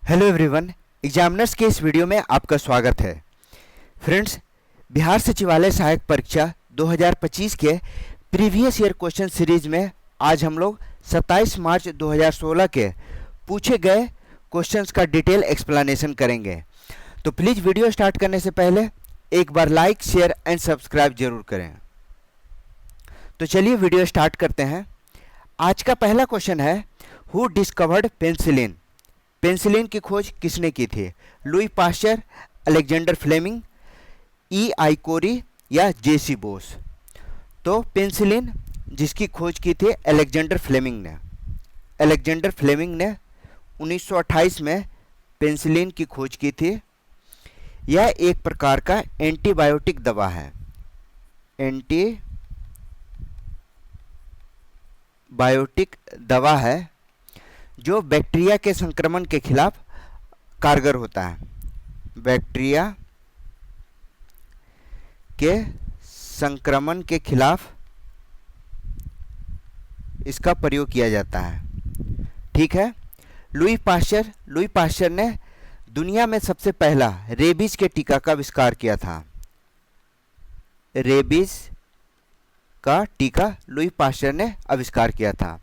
Hello everyone, examiners के इस video में आपका स्वागत है। फ्रेंड्स, बिहार सचिवालय सहायक परीक्षा 2025 के प्रीवियस ईयर क्वेश्चन सीरीज में आज हम लोग 27 मार्च 2016 के पूछे गए क्वेश्चंस का डिटेल एक्सप्लेनेशन करेंगे। तो प्लीज़ वीडियो स्टार्ट करने से पहले एक बार लाइक, शेयर एंड सब्सक्राइब जरूर करें। तो चलिए वीडियो स्टार्ट करते हैं। आज का पहला क्वेश्चन है, हु डिस्कवर्ड पेनिसिलिन? पेनिसिलिन की खोज किसने की थी? लुई पास्चर, अलेक्जेंडर फ्लेमिंग, ई आई कोरी या जेसी बोस? तो पेनिसिलिन जिसकी खोज की थी अलेक्जेंडर फ्लेमिंग ने। अलेक्जेंडर फ्लेमिंग ने 1928 में पेनिसिलिन की खोज की थी। यह एक प्रकार का एंटीबायोटिक दवा है। एंटीबायोटिक दवा है जो बैक्टीरिया के संक्रमण के खिलाफ कारगर होता है। बैक्टीरिया के संक्रमण के खिलाफ इसका प्रयोग किया जाता है। ठीक है। लुई पास्चर ने दुनिया में सबसे पहला रेबीज के टीका का आविष्कार किया था। रेबीज का टीका लुई पास्चर ने आविष्कार किया था।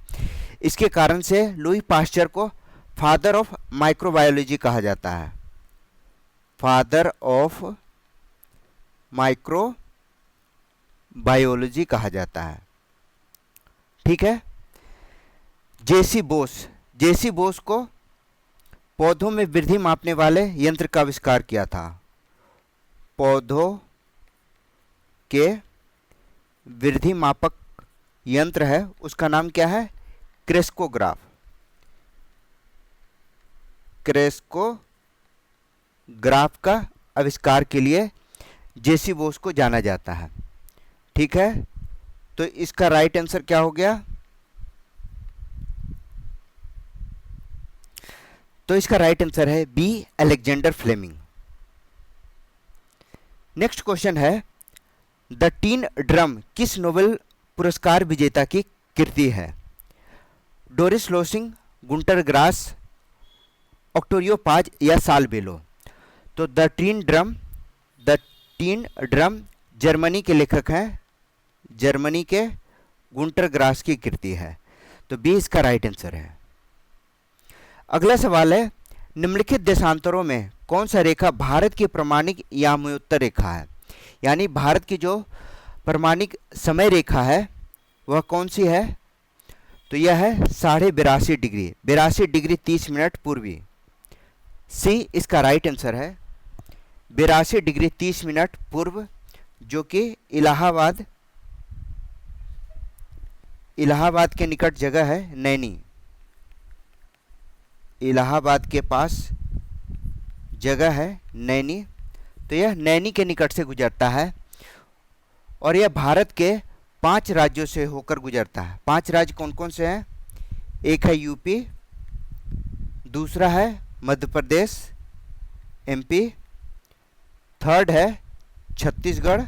इसके कारण से लुई पास्चर को फादर ऑफ माइक्रोबायोलॉजी कहा जाता है। फादर ऑफ माइक्रोबायोलॉजी कहा जाता है। ठीक है। जेसी बोस को पौधों में वृद्धि मापने वाले यंत्र का आविष्कार किया था। पौधों के वृद्धि मापक यंत्र है, उसका नाम क्या है? क्रेस्कोग्राफ का आविष्कार के लिए जेसी बोस को जाना जाता है। ठीक है। तो इसका राइट आंसर क्या हो गया? तो इसका राइट आंसर है B, Alexander Fleming. Next question है, द टीन ड्रम किस नोबेल पुरस्कार विजेता की कृति है? Doris Lessing, Gunter Grass, Octavio Paz या साल बेलो? तो द टीन ड्रम जर्मनी के लेखक हैं। जर्मनी के गुंटर ग्रास की कृति है। तो बी इसका राइट आंसर है। अगला सवाल है, निम्नलिखित देशांतरों में कौन सा रेखा भारत की प्रमाणिक यामोत्तर रेखा है? यानी भारत की जो प्रमाणिक समय रेखा है वह कौन सी है? तो यह है 82.5 डिग्री, 82 डिग्री 30 मिनट पूर्वी। सी इसका राइट आंसर है। 82 डिग्री 30 मिनट पूर्व, जो कि इलाहाबाद के निकट जगह है नैनी। इलाहाबाद के पास जगह है नैनी। तो यह नैनी के निकट से गुजरता है और यह भारत के 5 राज्यों से होकर गुजरता है। 5 राज्य कौन कौन से हैं? एक है यूपी, दूसरा है मध्य प्रदेश एमपी, थर्ड है छत्तीसगढ़,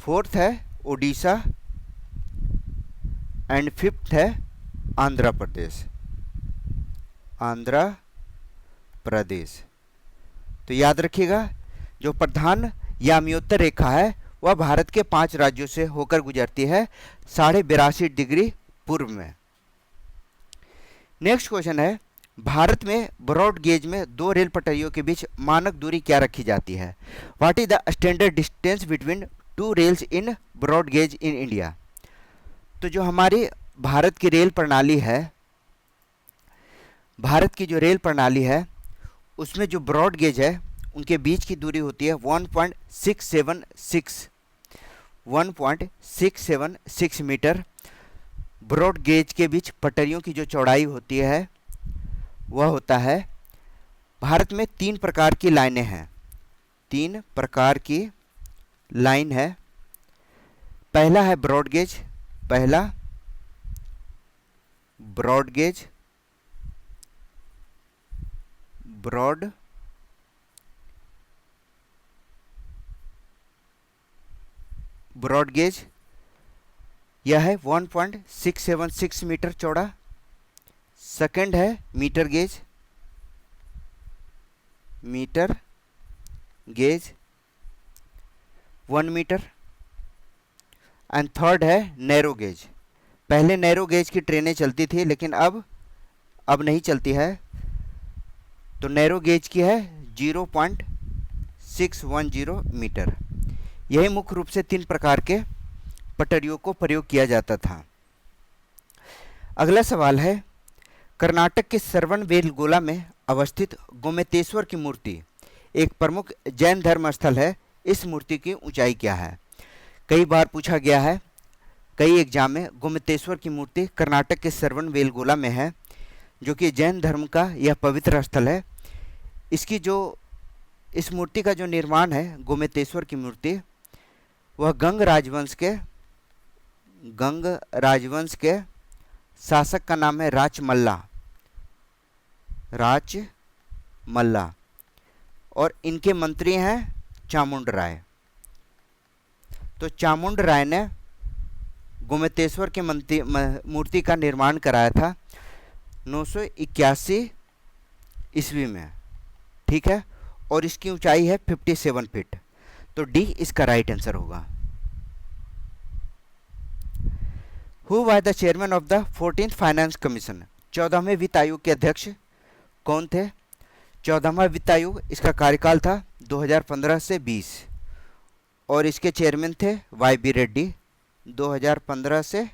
फोर्थ है उड़ीसा एंड फिफ्थ है आंध्र प्रदेश। तो याद रखिएगा, जो प्रधान यामियोत्तर रेखा है वह भारत के 5 राज्यों से होकर गुजरती है 82.5 डिग्री पूर्व में। नेक्स्ट क्वेश्चन है, भारत में ब्रॉड गेज में 2 रेल पटरियों के बीच मानक दूरी क्या रखी जाती है? What is the standard distance between 2 rails in broad gauge in India? तो जो हमारी भारत की रेल प्रणाली है, उसमें जो ब्रॉड गेज है उनके बीच की दूरी होती है 1.676 मीटर। ब्रॉड गेज के बीच पटरियों की जो चौड़ाई होती है वह होता है, भारत में 3 प्रकार की लाइनें हैं। 3 प्रकार की लाइन है। पहला है ब्रॉड गेज, ब्रॉड गेज यह है 1.676 मीटर चौड़ा। सेकंड है metre gauge, metre gauge 1 metre, and third है नैरो गेज। पहले नैरो गेज की ट्रेनें चलती थी लेकिन अब नहीं चलती है, तो नैरो गेज की है 0.610 मीटर। यही मुख्य रूप से 3 प्रकार के पटरियों को प्रयोग किया जाता था। अगला सवाल है, कर्नाटक के श्रवणबेलगोला में अवस्थित गोमतेश्वर की मूर्ति एक प्रमुख जैन धर्म स्थल है। इस मूर्ति की ऊंचाई क्या है? कई बार पूछा गया है कई एग्जाम में। गोमतेश्वर की मूर्ति कर्नाटक के श्रवणबेलगोला में है, जो कि जैन धर्म का यह पवित्र स्थल है। इस मूर्ति का जो निर्माण है, गोमतेश्वर की मूर्ति, वह गंग राजवंश के शासक का नाम है राचमल्ला, और इनके मंत्री हैं चामुंड राय। तो चामुंड राय ने गोमतेश्वर के मूर्ति का निर्माण कराया था 981 ईस्वी में, ठीक है, और इसकी ऊंचाई है 57 फीट। तो डी इसका राइट आंसर होगा। Who was the chairman of the 14th finance commission? 14वें वित्त आयोग के अध्यक्ष कौन थे? 14वां वित्त आयोग, इसका कार्यकाल था 2015 से 20, और इसके चेयरमैन थे वाई बी रेड्डी 2015 से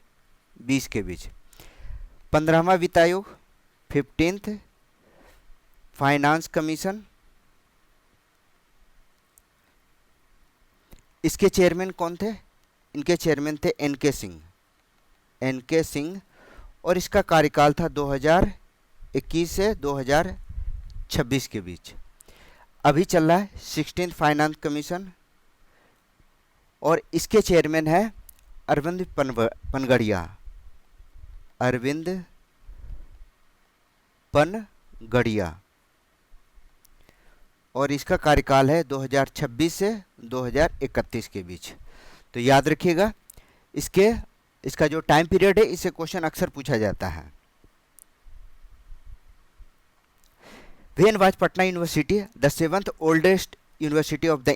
20 के बीच। 15वां वित्त आयोग, 15th फाइनेंस कमीशन, इसके चेयरमैन कौन थे? इनके चेयरमैन थे एन के सिंह, और इसका कार्यकाल था 2021 से 2026 के बीच। अभी चल रहा है 16th फाइनेंस कमीशन, और इसके चेयरमैन है अरविंद पनगड़िया, और इसका कार्यकाल है 2026 से 2031 के बीच। तो याद रखिएगा, इसका जो टाइम पीरियड है, इससे क्वेश्चन अक्सर पूछा जाता है। When was Patna university the 7th oldest university of the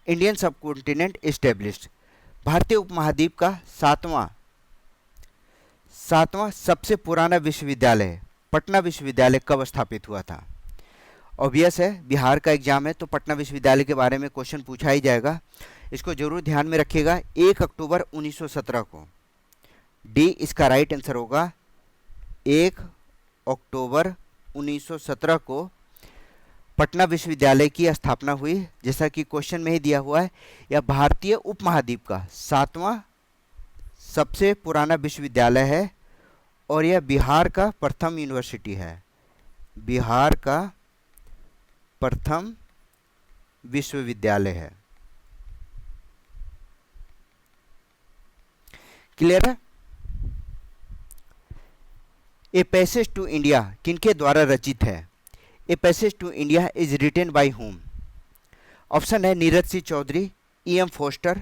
Indian सब कॉन्टिनेंट एस्टेब्लिश्ड? भारतीय उपमहाद्वीप का सातवां सबसे पुराना विश्वविद्यालय पटना विश्वविद्यालय कब स्थापित हुआ था? ऑब्वियस है, बिहार का एग्जाम है तो पटना विश्वविद्यालय के बारे में क्वेश्चन पूछा ही जाएगा। इसको जरूर ध्यान में रखिएगा, 1 अक्टूबर 1917 को। डी इसका राइट आंसर होगा। 1 अक्टूबर 1917 को पटना विश्वविद्यालय की स्थापना हुई। जैसा कि क्वेश्चन में ही दिया हुआ है, यह भारतीय उपमहाद्वीप का 7वां सबसे पुराना विश्वविद्यालय है, और यह बिहार का प्रथम यूनिवर्सिटी है, बिहार का प्रथम विश्वविद्यालय है। क्लियर है? ए पैसेज टू इंडिया किनके द्वारा रचित है? A passage to India is written by whom? Option है Neeraj Singh Chaudhary, E.M. Forster,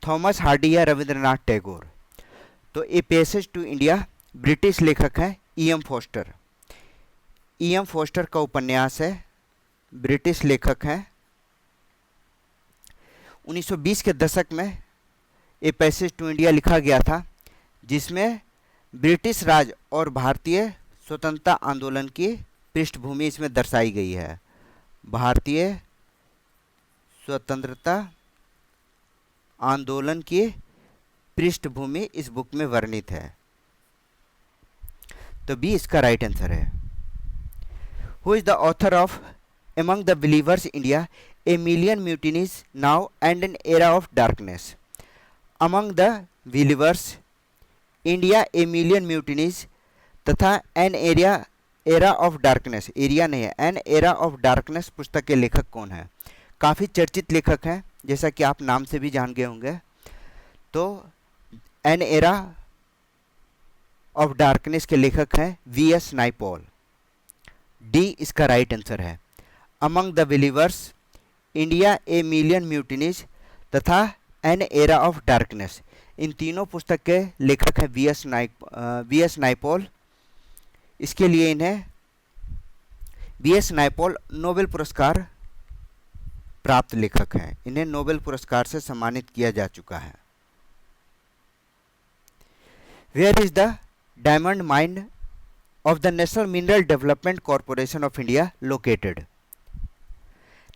Thomas Hardy या रविंद्रनाथ टैगोर। तो a passage to India British लेखक हैं E.M. फोस्टर। E.M. फोस्टर का उपन्यास है, ब्रिटिश लेखक हैं। 1920 के दशक में ए पैसेज टू इंडिया लिखा गया था, जिसमें ब्रिटिश राज और भारतीय स्वतंत्रता आंदोलन की पृष्ठभूमि इसमें दर्शाई गई है। भारतीय स्वतंत्रता आंदोलन की पृष्ठभूमि इस बुक में वर्णित है। तो बी इसका राइट आंसर है। Who is the author of among the believers India, a million mutinies now and an era of darkness? Among the believers India, a million mutinies तथा an era of darkness, area नहीं है, N era of darkness पुस्तक के लेखक कौन है? काफ़ी चर्चित लेखक हैं, जैसा कि आप नाम से भी जान गए होंगे। तो एन एरा ऑफ डार्कनेस के लेखक हैं V.S. नाइपॉल। डी इसका राइट आंसर है। Among the believers India, a million mutinies तथा एन एरा ऑफ डार्कनेस, इन तीनों पुस्तक के लेखक हैं V.S. नाइपॉल। इसके लिए इन्हें बीएस नायपॉल नोबेल पुरस्कार प्राप्त लेखक हैं। इन्हें नोबेल पुरस्कार से सम्मानित किया जा चुका है। Where is the diamond mine of the National Mineral Development Corporation of India located?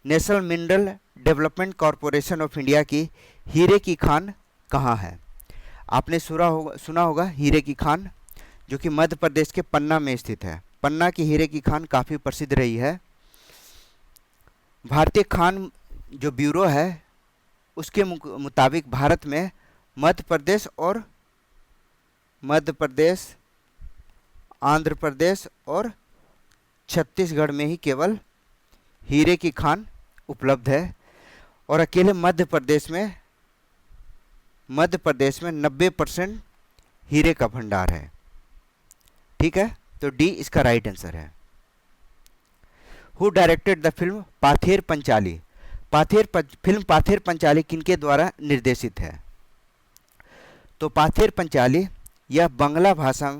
National Mineral Development Corporation of India की हीरे की खान कहाँ है? आपने सुना होगा हीरे की खान, जो कि मध्य प्रदेश के पन्ना में स्थित है। पन्ना की हीरे की खान काफ़ी प्रसिद्ध रही है। भारतीय खान जो ब्यूरो है उसके मुताबिक भारत में मध्य प्रदेश, आंध्र प्रदेश और छत्तीसगढ़ में ही केवल हीरे की खान उपलब्ध है, और अकेले मध्य प्रदेश में 90% हीरे का भंडार है। ठीक है, तो डी इसका राइट आंसर है। Who directed the film Pather Panchali? Film Pather Panchali किनके द्वारा निर्देशित है? तो पाथेर पंचाली यह बंगला भाषा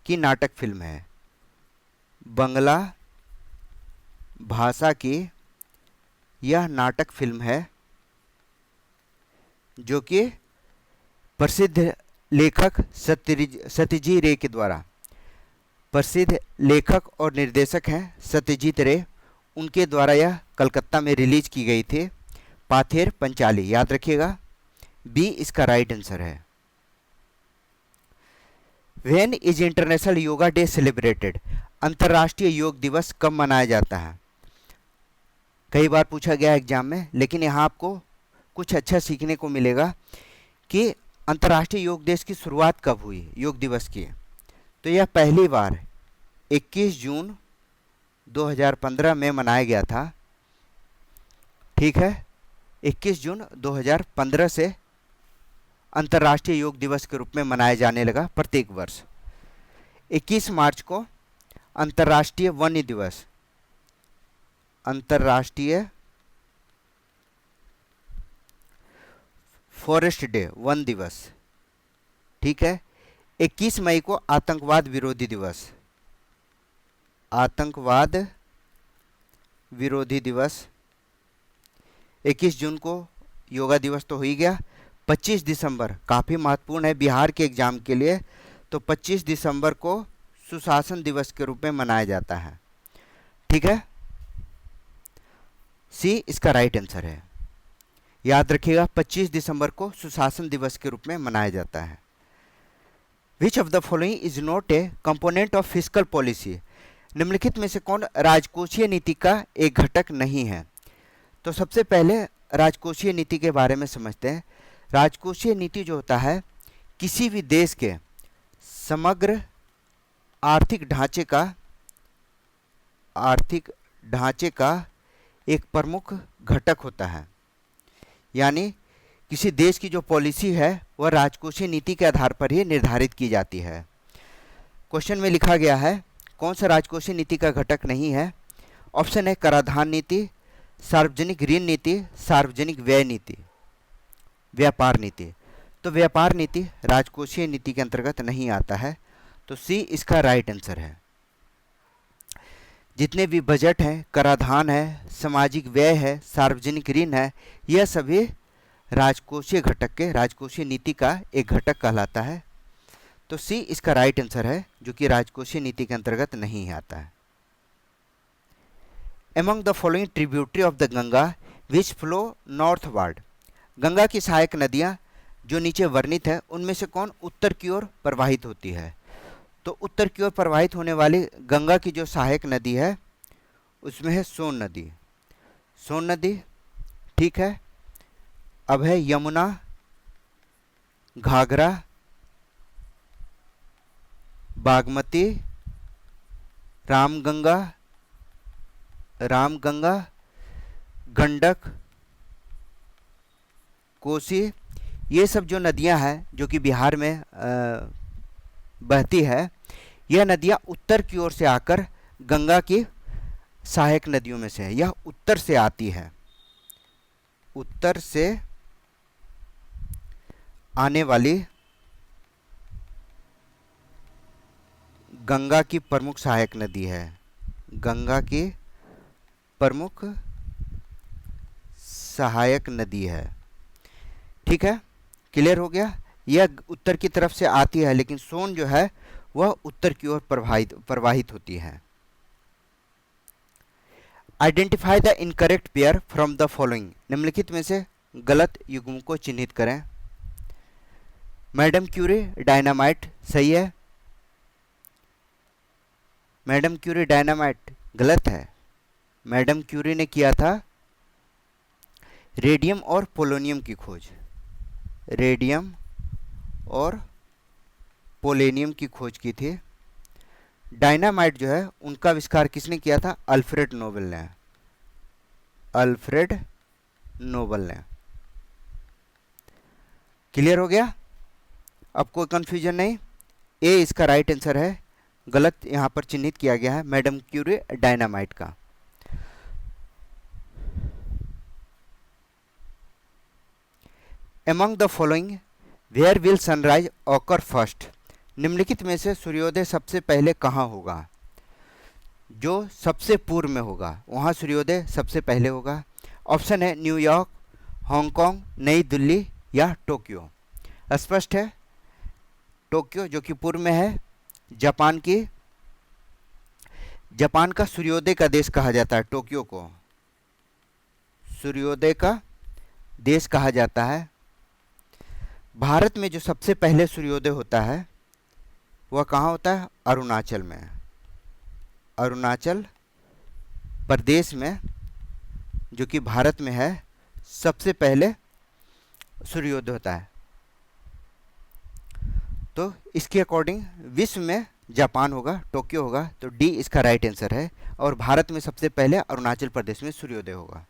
की नाटक फिल्म है। बंगला भाषा की यह नाटक फिल्म है जो कि प्रसिद्ध लेखक सत्यजीत रे के द्वारा, प्रसिद्ध लेखक और निर्देशक हैं सत्यजीत रे, उनके द्वारा यह कलकत्ता में रिलीज की गई थी। पाथेर पंचाली, याद रखिएगा, बी इसका राइट आंसर है। When is international yoga day celebrated? अंतर्राष्ट्रीय योग दिवस कब मनाया जाता है? कई बार पूछा गया एग्जाम में, लेकिन यहाँ आपको कुछ अच्छा सीखने को मिलेगा कि अंतर्राष्ट्रीय योग दिवस की शुरुआत कब हुई, योग दिवस की। तो यह पहली बार 21 जून 2015 में मनाया गया था। ठीक है, 21 जून 2015 से अंतर्राष्ट्रीय योग दिवस के रूप में मनाया जाने लगा प्रत्येक वर्ष। 21 मार्च को अंतर्राष्ट्रीय वन्य दिवस, अंतर्राष्ट्रीय फॉरेस्ट डे, वन दिवस। ठीक है, 21 मई को आतंकवाद विरोधी दिवस, आतंकवाद विरोधी दिवस। 21 जून को योगा दिवस तो हो ही गया। 25 दिसंबर काफ़ी महत्वपूर्ण है बिहार के एग्जाम के लिए, तो 25 दिसंबर को सुशासन दिवस के रूप में मनाया जाता है। ठीक है, सी इसका राइट आंसर है। याद रखिएगा, 25 दिसंबर को सुशासन दिवस के रूप में मनाया जाता है। Which of the following is not a component of fiscal policy? निम्नलिखित में से कौन राजकोषीय नीति का एक घटक नहीं है? तो सबसे पहले राजकोषीय नीति के बारे में समझते हैं। राजकोषीय नीति जो होता है, किसी भी देश के समग्र आर्थिक ढांचे का एक प्रमुख घटक होता है। यानी किसी देश की जो पॉलिसी है वह राजकोषीय नीति के आधार पर ही निर्धारित की जाती है। क्वेश्चन में लिखा गया है कौन सा राजकोषीय नीति का घटक नहीं है? ऑप्शन है कराधान नीति, सार्वजनिक ऋण नीति, सार्वजनिक व्यय नीति, व्यापार नीति। तो व्यापार नीति राजकोषीय नीति के अंतर्गत नहीं आता है, तो सी इसका राइट आंसर है। जितने भी बजट हैं, कराधान है, सामाजिक व्यय है, सार्वजनिक ऋण है, यह सभी राजकोषीय घटक के राजकोषीय नीति का एक घटक कहलाता है। तो सी इसका राइट आंसर है, जो कि राजकोषीय नीति के अंतर्गत नहीं आता है। Among the following tributary of the Ganga which flow northward? Ganga की सहायक नदियां जो नीचे वर्णित है, उनमें से कौन उत्तर की ओर प्रवाहित होती है? तो उत्तर की ओर प्रवाहित होने वाली गंगा की जो सहायक नदी है उसमें है सोन नदी। सोन नदी, ठीक है। अब है यमुना, घाघरा, बागमती, रामगंगा, गंडक, कोसी। ये सब जो नदियां हैं जो कि बिहार में बहती है, यह नदियां उत्तर की ओर से आकर गंगा की सहायक नदियों में से है। यह उत्तर से आती है। उत्तर से आने वाली गंगा की प्रमुख सहायक नदी है। गंगा की प्रमुख सहायक नदी है। ठीक है, क्लियर हो गया। यह उत्तर की तरफ से आती है, लेकिन सोन जो है वह उत्तर की ओर प्रवाहित होती है। Identify the incorrect pair from the following. निम्नलिखित में से गलत युग्म को चिन्हित करें। मैडम क्यूरी डायनामाइट सही है। मैडम क्यूरी डायनामाइट गलत है। मैडम क्यूरी ने किया था रेडियम और पोलोनियम की खोज। रेडियम और पोलोनियम की खोज की थी। डायनामाइट जो है उनका आविष्कार किसने किया था? अल्फ्रेड नोबेल ने। अल्फ्रेड नोबेल ने। क्लियर हो गया? अब कोई कंफ्यूजन नहीं। ए इसका राइट आंसर है, गलत यहां पर चिन्हित किया गया है मैडम क्यूरी डायनामाइट का। Among the following, where will sunrise occur first? निम्नलिखित में से सूर्योदय सबसे पहले कहाँ होगा? जो सबसे पूर्व में होगा वहाँ सूर्योदय सबसे पहले होगा। ऑप्शन है न्यूयॉर्क, हांगकांग, नई दिल्ली या टोक्यो। स्पष्ट है, टोक्यो जो कि पूर्व में है। जापान का सूर्योदय का देश कहा जाता है। टोक्यो को सूर्योदय का देश कहा जाता है। भारत में जो सबसे पहले सूर्योदय होता है वह कहाँ होता है? अरुणाचल में। अरुणाचल प्रदेश में, जो कि भारत में है, सबसे पहले सूर्योदय होता है। तो इसके अकॉर्डिंग विश्व में जापान होगा, टोक्यो होगा, तो डी इसका राइट आंसर है। और भारत में सबसे पहले अरुणाचल प्रदेश में सूर्योदय होगा।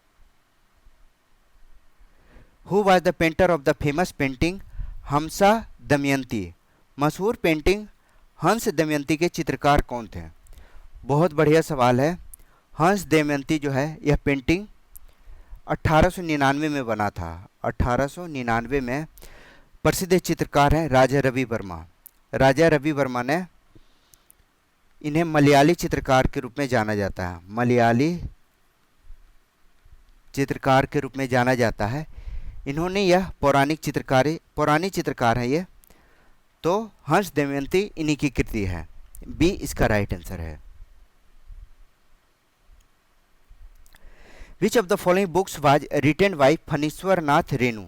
Who was the painter of the famous painting Hansa Damayanti? मशहूर पेंटिंग हंस दमयंती के चित्रकार कौन थे? बहुत बढ़िया सवाल है। हंस दमयंती जो है यह पेंटिंग 1899 में बना था। 1899 में। प्रसिद्ध चित्रकार हैं राजा रवि वर्मा। राजा रवि वर्मा ने इन्हें मलयाली चित्रकार के रूप में जाना जाता है। मलयाली चित्रकार के रूप में जाना जाता है। इन्होंने यह पौराणिक चित्रकार है ये। तो हंस दमयंती इन्हीं की कृति है। बी इसका राइट आंसर है। Which of the following books was written by Phanishwar Nath Renu?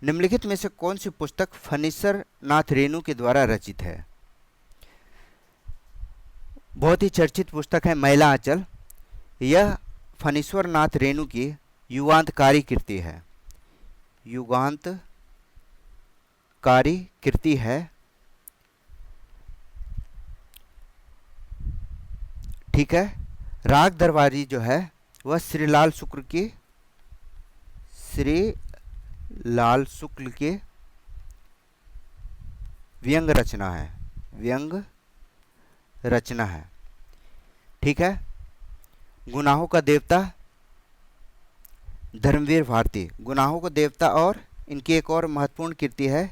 निम्नलिखित में से कौन सी पुस्तक फणीश्वर नाथ रेणु के द्वारा रचित है? बहुत ही चर्चित पुस्तक है महिला आंचल। यह फणीश्वर नाथ रेणु की युगांतकारी कृति है। युगांतकारी कृति है। ठीक है। राग दरबारी जो है वह श्रीलाल शुक्ल की व्यंग रचना है। व्यंग रचना है। ठीक है। गुनाहों का देवता धर्मवीर भारती। गुनाहों का देवता। और इनकी एक और महत्वपूर्ण कृति है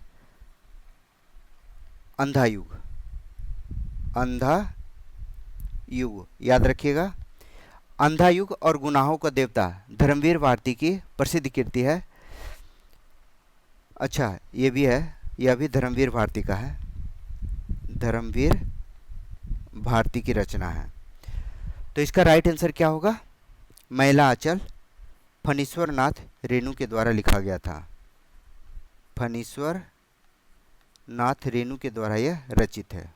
अंधा युग। अंधा युग याद रखिएगा। अंधा युग और गुनाहों का देवता धर्मवीर भारती की प्रसिद्ध कृति है। अच्छा, ये भी है, यह भी धर्मवीर भारती का है। धर्मवीर भारती की रचना है। तो इसका राइट आंसर क्या होगा? महिला आंचल फणीश्वर नाथ रेणु के द्वारा लिखा गया था। फणीश्वर नाथ रेणु के द्वारा यह रचित है।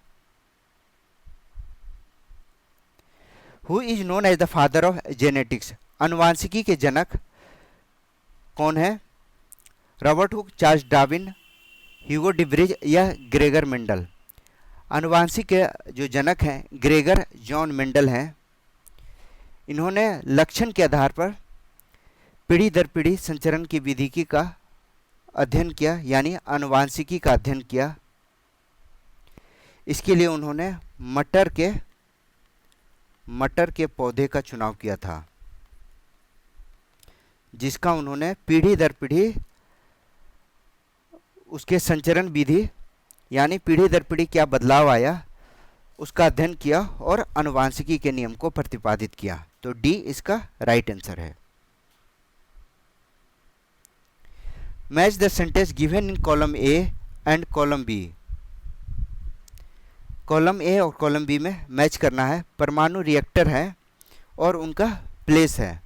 Who is known as the father of genetics? अनुवांशिकी के जनक कौन है? Robert Hooke, Charles Darwin, Hugo de Vries या ग्रेगर मेंडल? अनुवांशिक के जो जनक हैं ग्रेगर जॉन मेंडल हैं। इन्होंने लक्षण के आधार पर पीढ़ी दर पीढ़ी संचरण की विधि का अध्ययन किया, यानी आनुवांशिकी का अध्ययन किया। इसके लिए उन्होंने मटर के पौधे का चुनाव किया था, जिसका उन्होंने पीढ़ी दर पीढ़ी उसके संचरण विधि, यानी पीढ़ी दर पीढ़ी क्या बदलाव आया, उसका अध्ययन किया और आनुवांशिकी के नियम को प्रतिपादित किया। तो डी इसका राइट आंसर है। Match the sentence given in column A and column B. Column A और कॉलम बी में मैच करना है। परमाणु रिएक्टर है और उनका प्लेस है।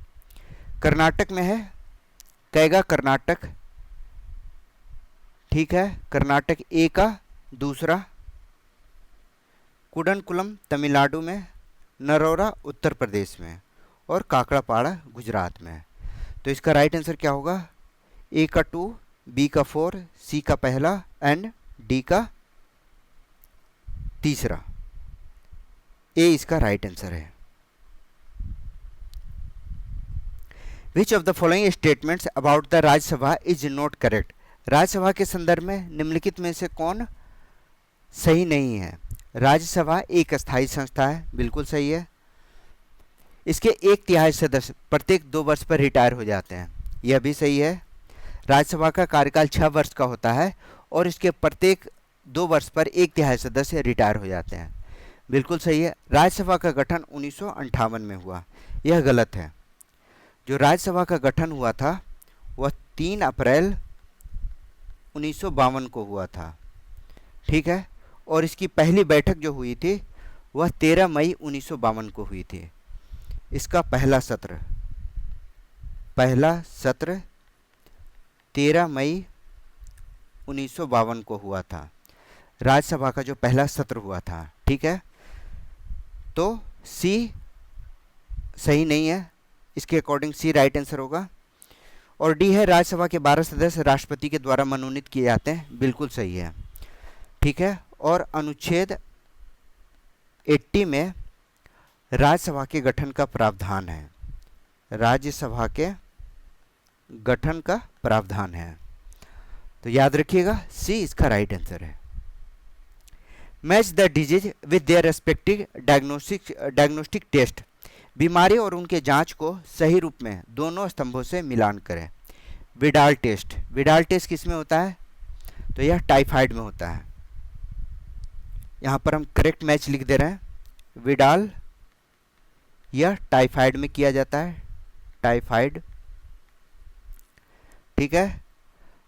कर्नाटक में है, कैगा कर्नाटक, ठीक है, कर्नाटक ए का दूसरा। कुडनकुलम तमिलनाडु में, नरोरा उत्तर प्रदेश में और काकड़ापाड़ा गुजरात में। तो इसका राइट आंसर क्या होगा? ए का 2, बी का 4, सी का पहला एंड डी का तीसरा। ए इसका राइट आंसर है। Which of the following statements about the Rajya Sabha is not correct? Rajya Sabha के संदर्भ में निम्नलिखित में से कौन सही नहीं है? राज्यसभा एक अस्थायी संस्था है, बिल्कुल सही है। इसके 1/3 सदस्य प्रत्येक 2 वर्ष पर रिटायर हो जाते हैं, यह भी सही है। राज्यसभा का कार्यकाल 6 वर्ष का होता है और इसके प्रत्येक 2 वर्ष पर 1/3 सदस्य रिटायर हो जाते हैं, बिल्कुल सही है। राज्यसभा का गठन 1958 में हुआ, यह गलत है। जो राज्यसभा का गठन हुआ था वह 3 अप्रैल 1952 को हुआ था, ठीक है। और इसकी पहली बैठक जो हुई थी वह 13 मई 1952 को हुई थी। इसका पहला सत्र 13 मई 1952 को हुआ था, राज्यसभा का जो पहला सत्र हुआ था, ठीक है। तो सी सही नहीं है, इसके अकॉर्डिंग सी राइट आंसर होगा। और डी है, राज्यसभा के 12 सदस्य राष्ट्रपति के द्वारा मनोनीत किए जाते हैं, बिल्कुल सही है, ठीक है। और अनुच्छेद 80 में राज्यसभा के गठन का प्रावधान है, राज्यसभा के गठन का प्रावधान है। तो याद रखिएगा सी इसका राइट आंसर है। Match the disease with their respective diagnostic test. बीमारी और उनके जांच को सही रूप में दोनों स्तंभों से मिलान करें। विडाल टेस्ट, विडाल टेस्ट किस में होता है? तो यह टाइफाइड में होता है। यहाँ पर हम करेक्ट मैच लिख दे रहे हैं, विडाल यह टाइफाइड में किया जाता है, टाइफाइड, ठीक है।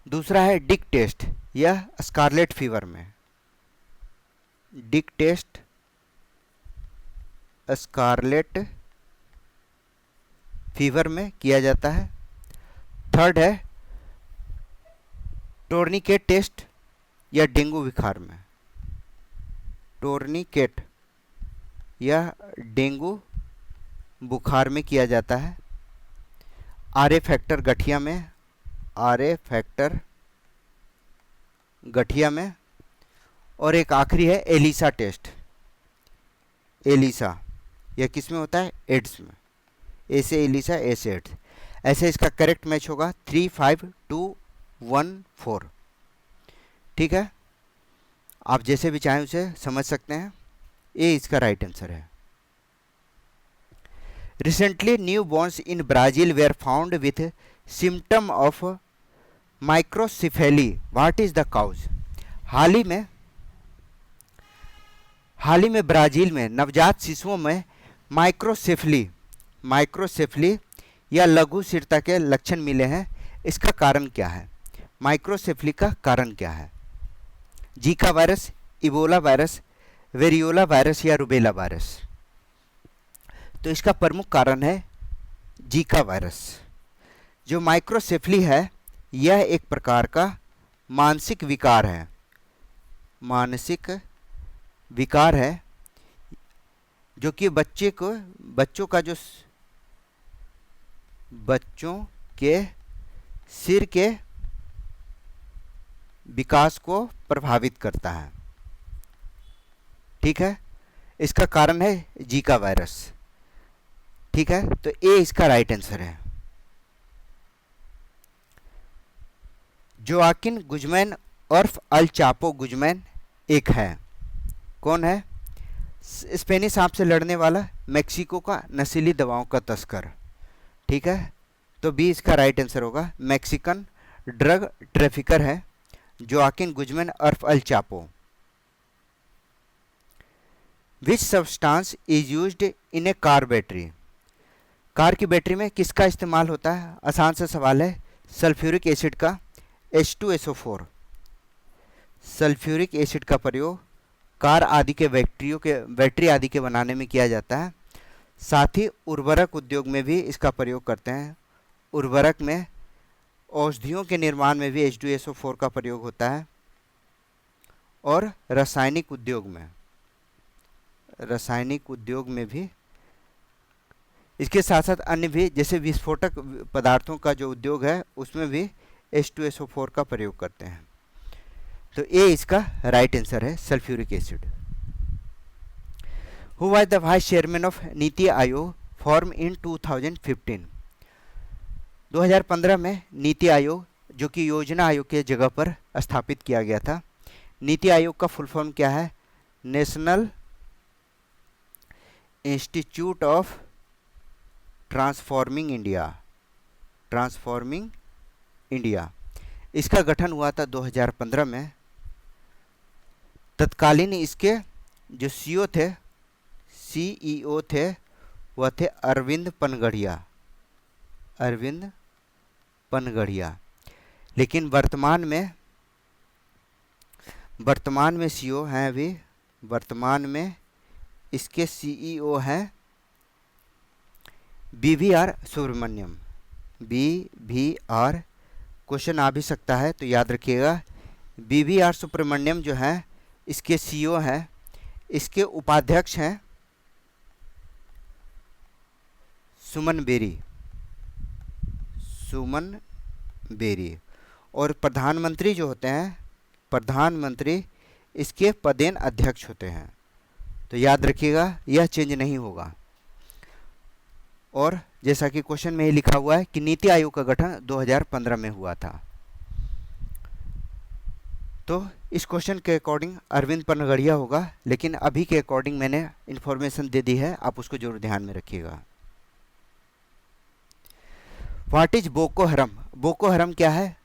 दूसरा है डिक टेस्ट, यह स्कारलेट फीवर में, डिक टेस्ट स्कारलेट फीवर में किया जाता है। थर्ड है टोर्निकेट टेस्ट, यह डेंगू बुखार में, टोर्निकेट यह डेंगू बुखार में किया जाता है। आरए फैक्टर गठिया में, आरए फैक्टर गठिया में। और एक आखिरी है एलिसा टेस्ट, एलिसा यह किस में होता है? एड्स में, ऐसे एलिसा ऐसे एड्स। ऐसे इसका करेक्ट मैच होगा 3, 5, 2, 1, 4, ठीक है। आप जैसे भी चाहें उसे समझ सकते हैं। ए इसका राइट आंसर है। Recently newborns in Brazil were found with symptom of microcephaly, what is the cause? हाल ही में ब्राजील में नवजात शिशुओं में माइक्रोसेफली या लघु शीर्ता के लक्षण मिले हैं। इसका कारण क्या है? माइक्रोसेफली का कारण क्या है? Zika virus, Ebola virus, variola virus या रुबेला वायरस? तो इसका प्रमुख कारण है जीका वायरस। जो माइक्रोसेफली है यह एक प्रकार का मानसिक विकार है, मानसिक विकार है जो कि बच्चों के सिर के विकास को प्रभावित करता है, ठीक है। इसका कारण है जीका वायरस, ठीक है। तो ए इसका राइट आंसर है। जोआकिन गुजमैन उर्फ अल चापो गुजमैन एक है, कौन है? स्पेनिश सांप से लड़ने वाला, मेक्सिको का नशीली दवाओं का तस्कर, ठीक है। तो बी इसका राइट आंसर होगा। मैक्सिकन ड्रग ट्रैफिकर है जोआकिन गुजमैन उर्फ El Chapo. Which substance is used in a car battery. Car की बैटरी में किसका इस्तेमाल होता है? आसान सा सवाल है। सल्फ्यूरिक एसिड का, H2SO4। सल्फ्यूरिक एसिड का प्रयोग कार आदि के बैटरी आदि के बनाने में किया जाता है। साथ ही उर्वरक उद्योग में भी इसका प्रयोग करते हैं। उर्वरक में औषधियों के निर्माण में भी H2SO4 का प्रयोग होता है। और रासायनिक उद्योग में भी इसके साथ साथ अन्य भी, जैसे विस्फोटक पदार्थों का जो उद्योग है उसमें भी H2SO4 का प्रयोग करते हैं। तो ये इसका राइट आंसर है, sulphuric acid. Who was the vice chairman of NITI Aayog form in 2015। 2015 में नीति आयोग, जो कि योजना आयोग के जगह पर स्थापित किया गया था। नीति आयोग का फुल फॉर्म क्या है? National institute of transforming India. इसका गठन हुआ था 2015 में। तत्कालीन इसके जो सीईओ थे वह थे अरविंद पनगढ़िया। लेकिन वर्तमान में सीईओ हैं अभी, वर्तमान में इसके सीईओ हैं BVR सुब्रमण्यम। BVR क्वेश्चन आ भी सकता है तो याद रखिएगा। BVR सुब्रमण्यम जो हैं इसके सीईओ हैं। इसके उपाध्यक्ष हैं सुमन बेरी। और प्रधानमंत्री जो होते हैं, प्रधानमंत्री इसके पदेन अध्यक्ष होते हैं। तो याद रखिएगा, यह चेंज नहीं होगा। और जैसा कि क्वेश्चन में ही लिखा हुआ है कि नीति आयोग का गठन 2015 में हुआ था। तो इस क्वेश्चन के अकॉर्डिंग अरविंद पनगढ़िया होगा, लेकिन अभी के अकॉर्डिंग मैंने इंफॉर्मेशन दे दी है, आप उसको जरूर ध्यान में रखिएगा। व्हाट इज बोको हरम? बोको हरम क्या है?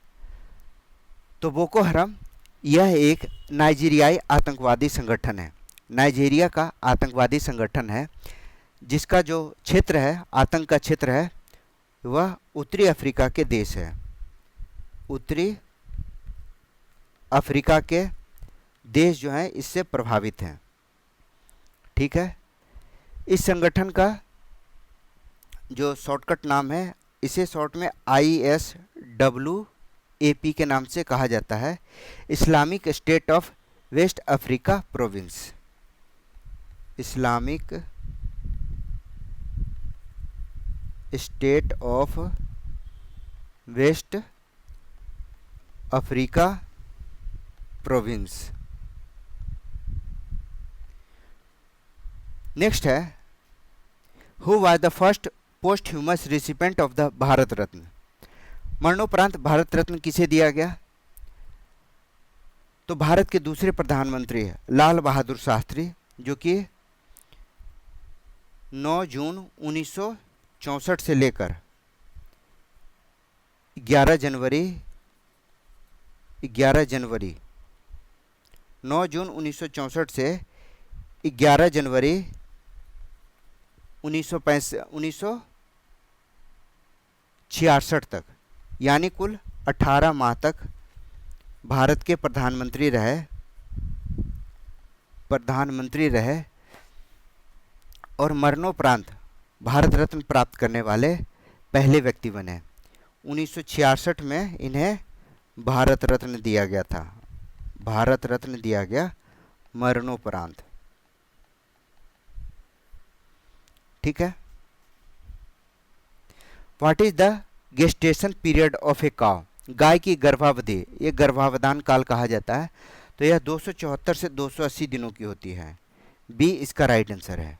तो बोको हरम यह एक नाइजीरियाई आतंकवादी संगठन है। नाइजीरिया का आतंकवादी संगठन है, जिसका जो क्षेत्र है, आतंक का क्षेत्र है, वह उत्तरी अफ्रीका के देश है। उत्तरी अफ्रीका के देश जो हैं इससे प्रभावित हैं। ठीक है। इस संगठन का जो शॉर्टकट नाम है, इसे शॉर्ट में ISWAP के नाम से कहा जाता है, Islamic State of West Africa Province. Islamic State of West Africa Province. Next है, who was the first posthumous recipient of the Bharat Ratna. मरणोपरांत भारत रत्न किसे दिया गया? तो भारत के दूसरे प्रधानमंत्री है लाल बहादुर शास्त्री, जो कि 9 जून 1964 से लेकर 11 जनवरी 9 जून 1964 से 11 जनवरी 1966 तक, यानी कुल 18 माह तक भारत के प्रधानमंत्री रहे और मरणोपरांत भारत रत्न प्राप्त करने वाले पहले व्यक्ति बने। 1966 में इन्हें भारत रत्न दिया गया था। भारत रत्न दिया गया मरणोपरांत। ठीक है। What is the gestation period of a cow? गाय की गर्भावधि, ये गर्भावधान काल कहा जाता है। तो यह 274 से 280 दिनों की होती है। बी इसका राइट आंसर है।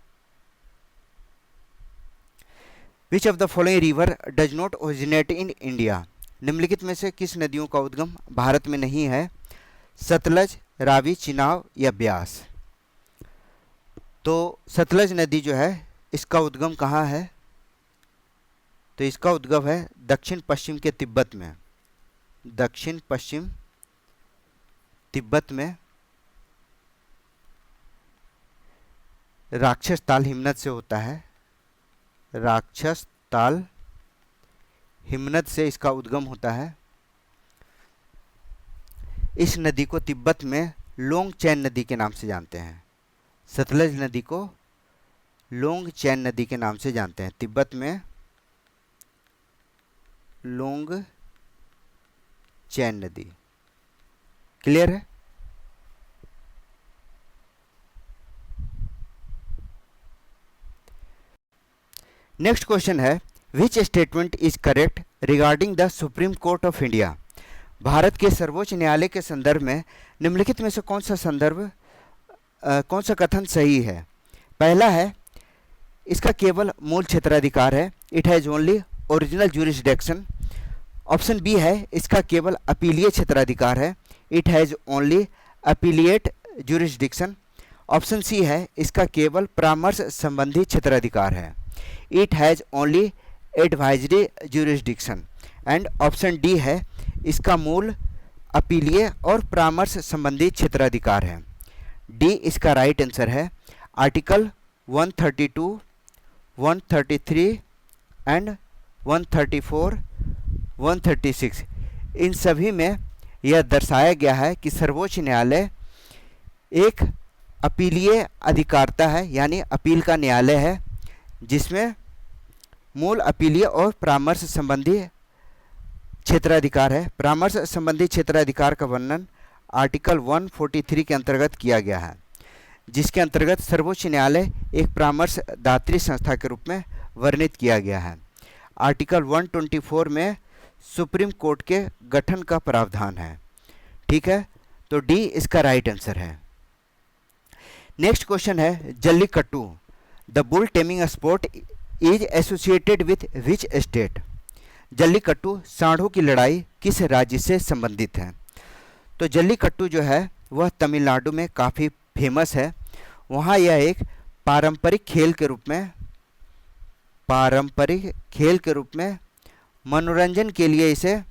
Which of the following river does not originate in India? निम्नलिखित में से किस नदियों का उद्गम भारत में नहीं है? सतलज, रावी, चिनाब या ब्यास? तो सतलज नदी जो है इसका उद्गम कहाँ है? तो इसका उद्गम है दक्षिण पश्चिम के तिब्बत में। दक्षिण पश्चिम तिब्बत में राक्षस ताल हिमनद से होता है। राक्षस ताल हिमनद से इसका उद्गम होता है। इस नदी को तिब्बत में लोंग चैन नदी के नाम से जानते हैं। सतलज नदी को लोंग चैन नदी के नाम से जानते हैं। तिब्बत में लोंग चैन नदी। क्लियर है? नेक्स्ट क्वेश्चन है, which statement is correct regarding the supreme court of India? Bharat के सर्वोच्च न्यायालय के संदर्भ में निम्नलिखित में से कौन सा कथन सही है? पहला है, इसका केवल मूल क्षेत्राधिकार है। It has only original jurisdiction. Option B है, इसका केवल अपीलीय क्षेत्राधिकार है। It has only appellate jurisdiction. Option C है, इसका केवल परामर्श संबंधी क्षेत्राधिकार है। It has only advisory jurisdiction. And option D है, इसका मूल अपीलीय और परामर्श संबंधी क्षेत्राधिकार है। डी इसका राइट आंसर है। आर्टिकल 132, 133 एंड 134, 136 इन सभी में यह दर्शाया गया है कि सर्वोच्च न्यायालय एक अपीलीय अधिकारता है, यानी अपील का न्यायालय है, जिसमें मूल अपीलीय और परामर्श संबंधी क्षेत्राधिकार है। परामर्श संबंधी क्षेत्राधिकार का वर्णन आर्टिकल 143 के अंतर्गत किया गया है, जिसके अंतर्गत सर्वोच्च न्यायालय एक परामर्श दात्री संस्था के रूप में वर्णित किया गया है। आर्टिकल 124 में सुप्रीम कोर्ट के गठन का प्रावधान है। ठीक है, तो डी इसका राइट आंसर है। नेक्स्ट क्वेश्चन है, jallikattu the bull taming sport is associated with which state? Jallikattu सांडों की लड़ाई किस राज्य से संबंधित है? तो जल्लीकट्टू जो है वह तमिलनाडु में काफ़ी फेमस है। वहाँ यह एक पारंपरिक खेल के रूप में मनोरंजन के लिए इसे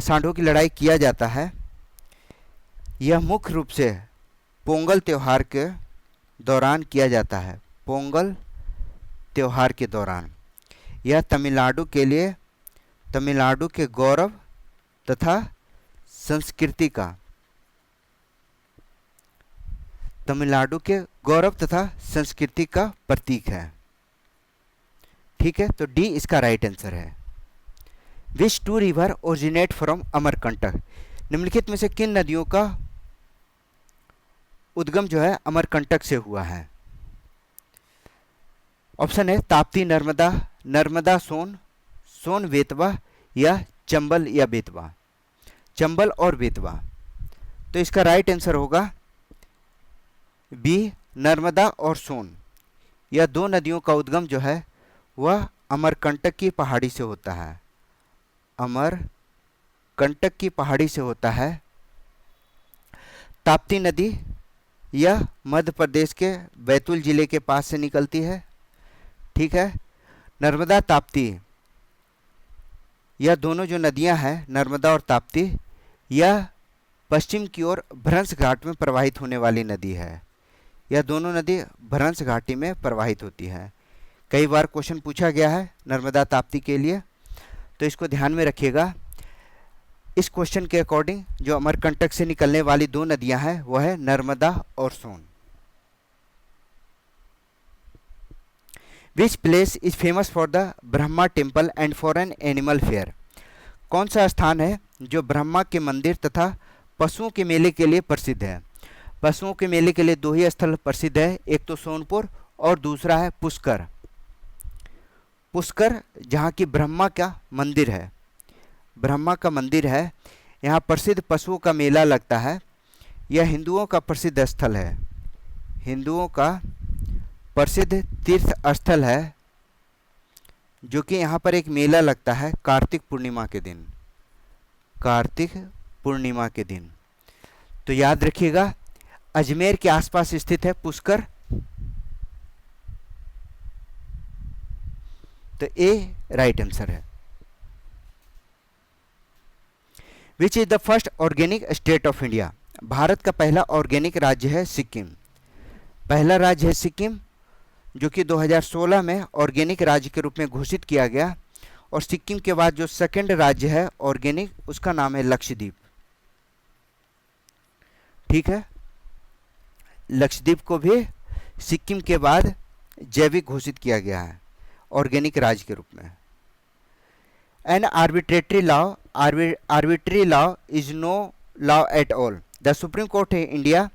सांडों की लड़ाई किया जाता है। यह मुख्य रूप से पोंगल त्यौहार के दौरान किया जाता है। पोंगल त्यौहार के दौरान यह तमिलनाडु के गौरव तथा संस्कृति का प्रतीक है। ठीक है, तो डी इसका राइट आंसर है। Which two river originate from Amarkantak? निम्नलिखित में से किन नदियों का उद्गम जो है अमरकंटक से हुआ है? ऑप्शन है, ताप्ती नर्मदा, नर्मदा सोन, सोन बेतवा या चंबल या बेतवा। चंबल और बेतवा। तो इसका राइट आंसर होगा बी, नर्मदा और सोन। यह दो नदियों का उद्गम जो है वह अमरकंटक की पहाड़ी से होता है। अमरकंटक की पहाड़ी से होता है। ताप्ती नदी यह मध्य प्रदेश के बैतूल जिले के पास से निकलती है। ठीक है, नर्मदा ताप्ती, यह दोनों जो नदियां हैं नर्मदा और ताप्ती, यह पश्चिम की ओर भ्रंश घाट में प्रवाहित होने वाली नदी है। यह दोनों नदी भ्रंश घाटी में प्रवाहित होती है। कई बार क्वेश्चन पूछा गया है नर्मदा ताप्ती के लिए, तो इसको ध्यान में रखिएगा। इस क्वेश्चन के अकॉर्डिंग जो अमरकंटक से निकलने वाली दो नदियां हैं वह है नर्मदा और Son. Which place is famous for the Brahma temple and for an animal fair? कौन सा स्थान है जो ब्रह्मा के मंदिर तथा पशुओं के मेले के लिए प्रसिद्ध है? पशुओं के मेले के लिए दो ही स्थल प्रसिद्ध है, एक तो सोनपुर और दूसरा है पुष्कर। पुष्कर जहाँ की ब्रह्मा का मंदिर है, ब्रह्मा का मंदिर है, यहाँ प्रसिद्ध पशुओं का मेला लगता है। यह हिंदुओं का प्रसिद्ध स्थल है, हिंदुओं का प्रसिद्ध तीर्थ स्थल है, जो कि यहाँ पर एक मेला लगता है कार्तिक पूर्णिमा के दिन। कार्तिक पूर्णिमा के दिन। तो याद रखिएगा, अजमेर के आसपास स्थित है पुष्कर। तो ए राइट आंसर है। Which is the first organic state of India? Bharat का पहला ऑर्गेनिक राज्य है सिक्किम। पहला राज्य है सिक्किम, जो कि 2016 में ऑर्गेनिक राज्य के रूप में घोषित किया गया, और सिक्किम के बाद जो सेकंड राज्य है ऑर्गेनिक, उसका नाम है लक्षद्वीप। ठीक है, लक्षद्वीप को भी सिक्किम के बाद जैविक घोषित किया गया है ऑर्गेनिक राज्य के रूप में। An arbitrary law is no law at all. The Supreme Court in India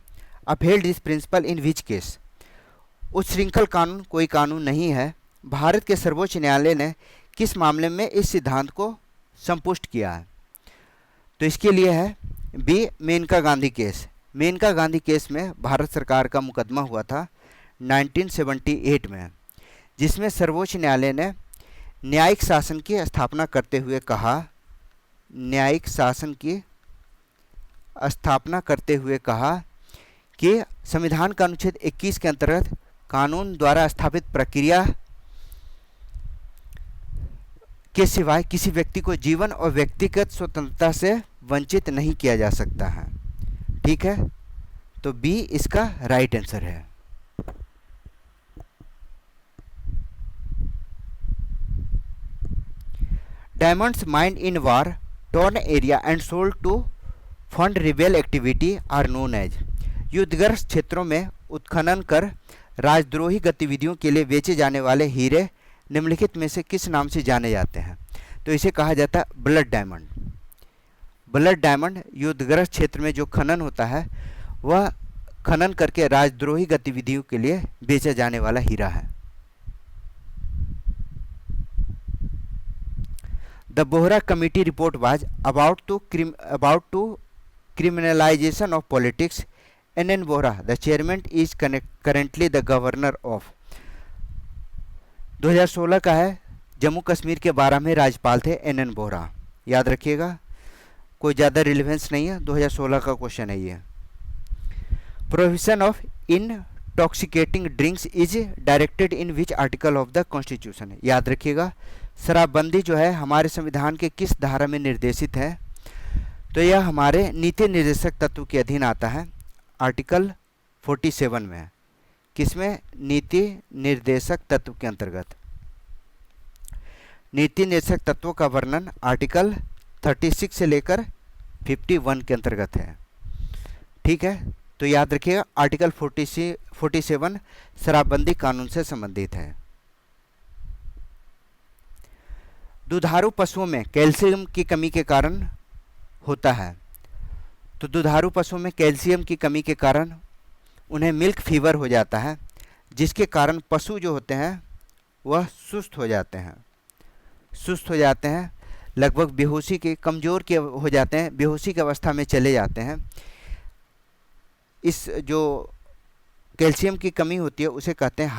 upheld this principle in which case? उच्छृंखल कानून कोई कानून नहीं है। भारत के सर्वोच्च न्यायालय ने किस मामले में इस सिद्धांत को संपुष्ट किया है? तो इसके लिए है B, Maneka Gandhi case. Maneka Gandhi case में भारत सरकार का मुकदमा हुआ था 1978 में, जिसमें सर्वोच्च न्यायालय ने न्यायिक शासन की स्थापना करते हुए कहा, न्यायिक शासन की स्थापना करते हुए कहा कि संविधान का अनुच्छेद 21 के अंतर्गत कानून द्वारा स्थापित प्रक्रिया के सिवाय किसी व्यक्ति को जीवन और व्यक्तिगत स्वतंत्रता से वंचित नहीं किया जा सकता है। ठीक है, तो बी इसका राइट आंसर है। Diamonds mined in war, torn area and sold to fund rebel activity are known as. युद्धग्रस्त क्षेत्रों में उत्खनन कर राजद्रोही गतिविधियों के लिए बेचे जाने वाले हीरे निम्नलिखित में से किस नाम से जाने जाते हैं? तो इसे कहा जाता है ब्लड डायमंड। ब्लड डायमंड युद्धग्रस्त क्षेत्र में जो खनन होता है वह खनन करके राजद्रोही गतिविधियों के लिए बेचा जाने वाला हीरा है। The Vohra committee report was about to criminalization of politics. N.N. Bohra, the chairman, is currently the governor of। 2016 का है, जम्मू कश्मीर के 12वें राज्यपाल थे N.N. बोहरा। याद रखिएगा, कोई ज़्यादा रिलेवेंस नहीं है, 2016 का क्वेश्चन है ये। Prohibition of intoxicating drinks is directed in which article of the constitution. याद रखिएगा, शराबबंदी जो है हमारे संविधान के किस धारा में निर्देशित है? तो यह हमारे नीति निर्देशक तत्व के अधीन आता है, आर्टिकल 47 में। किसमें? नीति निर्देशक तत्व के अंतर्गत। नीति निर्देशक तत्वों का वर्णन आर्टिकल 36 से लेकर 51 के अंतर्गत है। ठीक है, तो याद रखिएगा आर्टिकल 47 शराबबंदी कानून से संबंधित है। दुधारू पशुओं में कैल्शियम की कमी के कारण होता है। तो दुधारू पशुओं में कैल्शियम की कमी के कारण उन्हें मिल्क फीवर हो जाता है, जिसके कारण पशु जो होते हैं वह सुस्त हो जाते हैं, लगभग बेहोशी के कमज़ोर के हो जाते हैं, बेहोशी की अवस्था में चले जाते हैं। इस जो कैल्शियम की कमी होती है उसे कहते हैं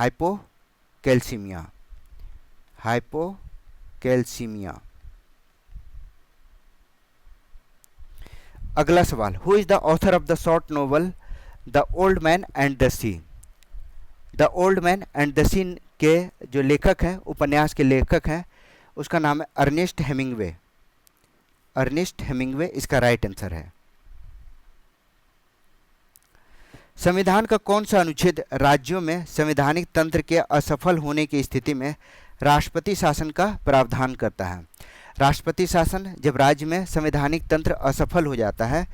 हाइपोकैल्सीमिया। अगला सवाल, who is the author of the short novel the old man and the sea? The old man and the sea के जो लेखक हैं, उपन्यास के लेखक हैं, उसका नाम है अर्नेस्ट हेमिंग्वे। इसका राइट आंसर है। संविधान का कौन सा अनुच्छेद राज्यों में संवैधानिक तंत्र के असफल होने की स्थिति में राष्ट्रपति शासन का प्रावधान करता है? राष्ट्रपति शासन, जब राज्य में संवैधानिक तंत्र असफल हो जाता है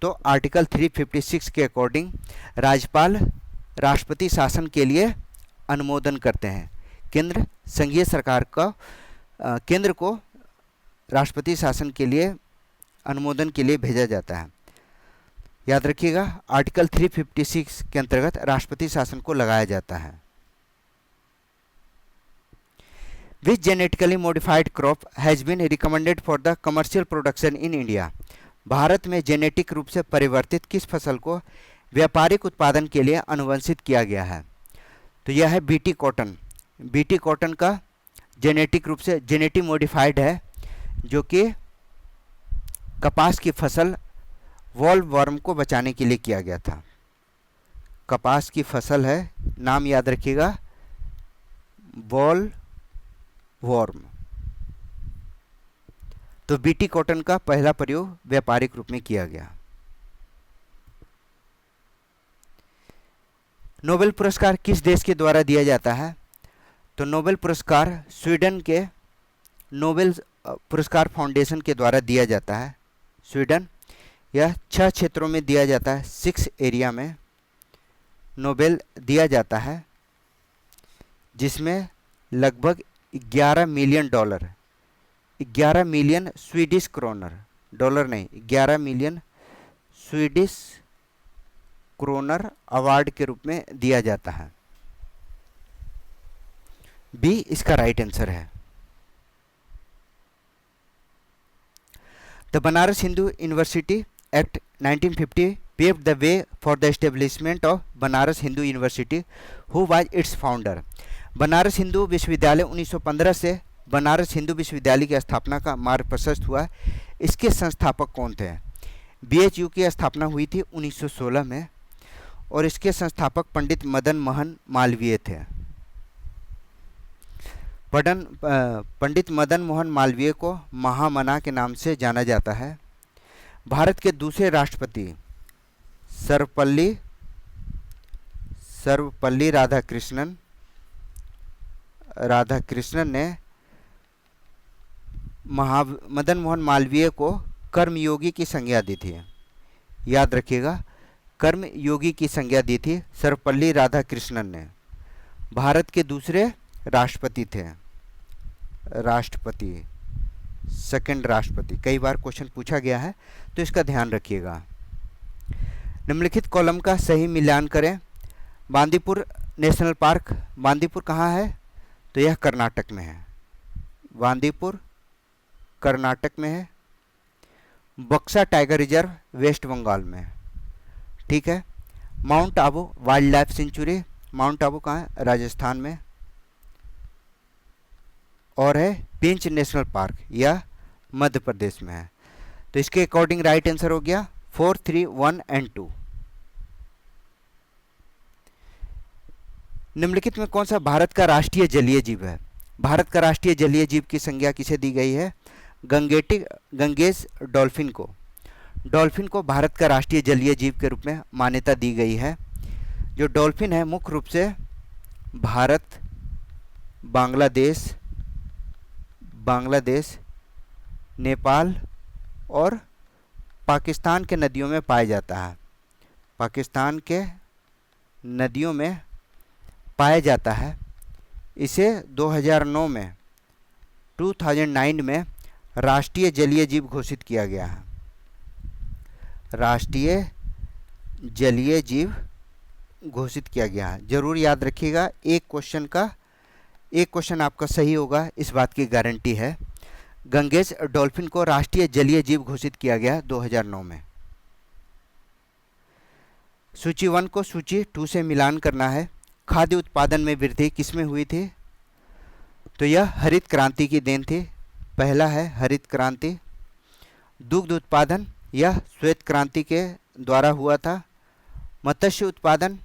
तो आर्टिकल 356 के अकॉर्डिंग राज्यपाल राष्ट्रपति शासन के लिए अनुमोदन करते हैं। केंद्र संघीय सरकार का केंद्र को राष्ट्रपति शासन के लिए अनुमोदन के लिए भेजा जाता है। याद रखिएगा, आर्टिकल 356 के अंतर्गत राष्ट्रपति शासन को लगाया जाता है। Which genetically modified crop has been recommended for the commercial production in India? Bharat में जेनेटिक रूप से परिवर्तित किस फसल को व्यापारिक उत्पादन के लिए अनुवंशित किया गया है? तो यह है बीटी कॉटन। बीटी कॉटन का जेनेटिक रूप से जेनेटिक मॉडिफाइड है, जो कि कपास की फसल वॉल्व वर्म को बचाने के लिए किया गया था। कपास की फसल है, नाम याद रखिएगा, वॉल्व वर्म। तो बीटी कॉटन का पहला प्रयोग व्यापारिक रूप में किया गया। नोबेल पुरस्कार किस देश के द्वारा दिया जाता है? तो नोबेल पुरस्कार स्वीडन के नोबेल पुरस्कार फाउंडेशन के द्वारा दिया जाता है। स्वीडन, यह 6 क्षेत्रों में दिया जाता है, 6 एरिया में नोबेल दिया जाता है, जिसमें लगभग 11 million dollar, 11 million Swedish kronor, dollar नहीं, 11 मिलियन स्वीडिश क्रोनर अवार्ड के रूप में दिया जाता है। बी इसका राइट आंसर है। The Banaras Hindu university act 1950 paved the way for the establishment of Banaras Hindu university. Who was it's founder? Banaras Hindu विश्वविद्यालय 1915 से बनारस हिंदू विश्वविद्यालय की स्थापना का मार्ग प्रशस्त हुआ। इसके संस्थापक कौन थे? BHU की स्थापना हुई थी 1916 में और इसके संस्थापक पंडित मदन मोहन मालवीय थे। पंडित मदन मोहन मालवीय को महामना के नाम से जाना जाता है। भारत के दूसरे राष्ट्रपति सर्वपल्ली राधाकृष्णन ने मदन मोहन मालवीय को कर्मयोगी की संज्ञा दी थी। याद रखिएगा, कर्मयोगी की संज्ञा दी थी सर्वपल्ली राधाकृष्णन ने। भारत के दूसरे राष्ट्रपति थे, सेकंड राष्ट्रपति। कई बार क्वेश्चन पूछा गया है तो इसका ध्यान रखिएगा। निम्नलिखित कॉलम का सही मिलान करें। बांदीपुर नेशनल पार्क, बांदीपुर कहाँ है? तो यह कर्नाटक में है। बांदीपुर कर्नाटक में है। बक्सा टाइगर रिजर्व वेस्ट बंगाल में है। ठीक है। Mount Abu wild life sanctuary, mount Abu कहाँ है? राजस्थान में। और है पेंच नेशनल पार्क, यह मध्य प्रदेश में है। तो इसके अकॉर्डिंग राइट आंसर हो गया 4, 3, 1 एंड 2। निम्नलिखित में कौन सा भारत का राष्ट्रीय जलीय जीव है? भारत का राष्ट्रीय जलीय जीव की संज्ञा किसे दी गई है? गंगेश डॉल्फिन को। डॉल्फिन को भारत का राष्ट्रीय जलीय जीव के रूप में मान्यता दी गई है। जो डॉल्फिन है मुख्य रूप से भारत, बांग्लादेश, नेपाल और पाकिस्तान के नदियों में पाया जाता है। पाकिस्तान के नदियों में पाया जाता है। इसे 2009 में राष्ट्रीय जलीय जीव घोषित किया गया है। राष्ट्रीय जलीय जीव घोषित किया गया है। जरूर याद रखिएगा, एक क्वेश्चन आपका सही होगा, इस बात की गारंटी है। गंगेश डॉल्फिन को राष्ट्रीय जलीय जीव घोषित किया गया 2009 में। सूची 1 को सूची 2 से मिलान करना है। खाद्य उत्पादन में वृद्धि किसमें हुई थी? तो यह हरित क्रांति की देन थी। पहला है हरित क्रांति। दुग्ध उत्पादन यह श्वेत क्रांति के द्वारा हुआ था। मत्स्य उत्पादन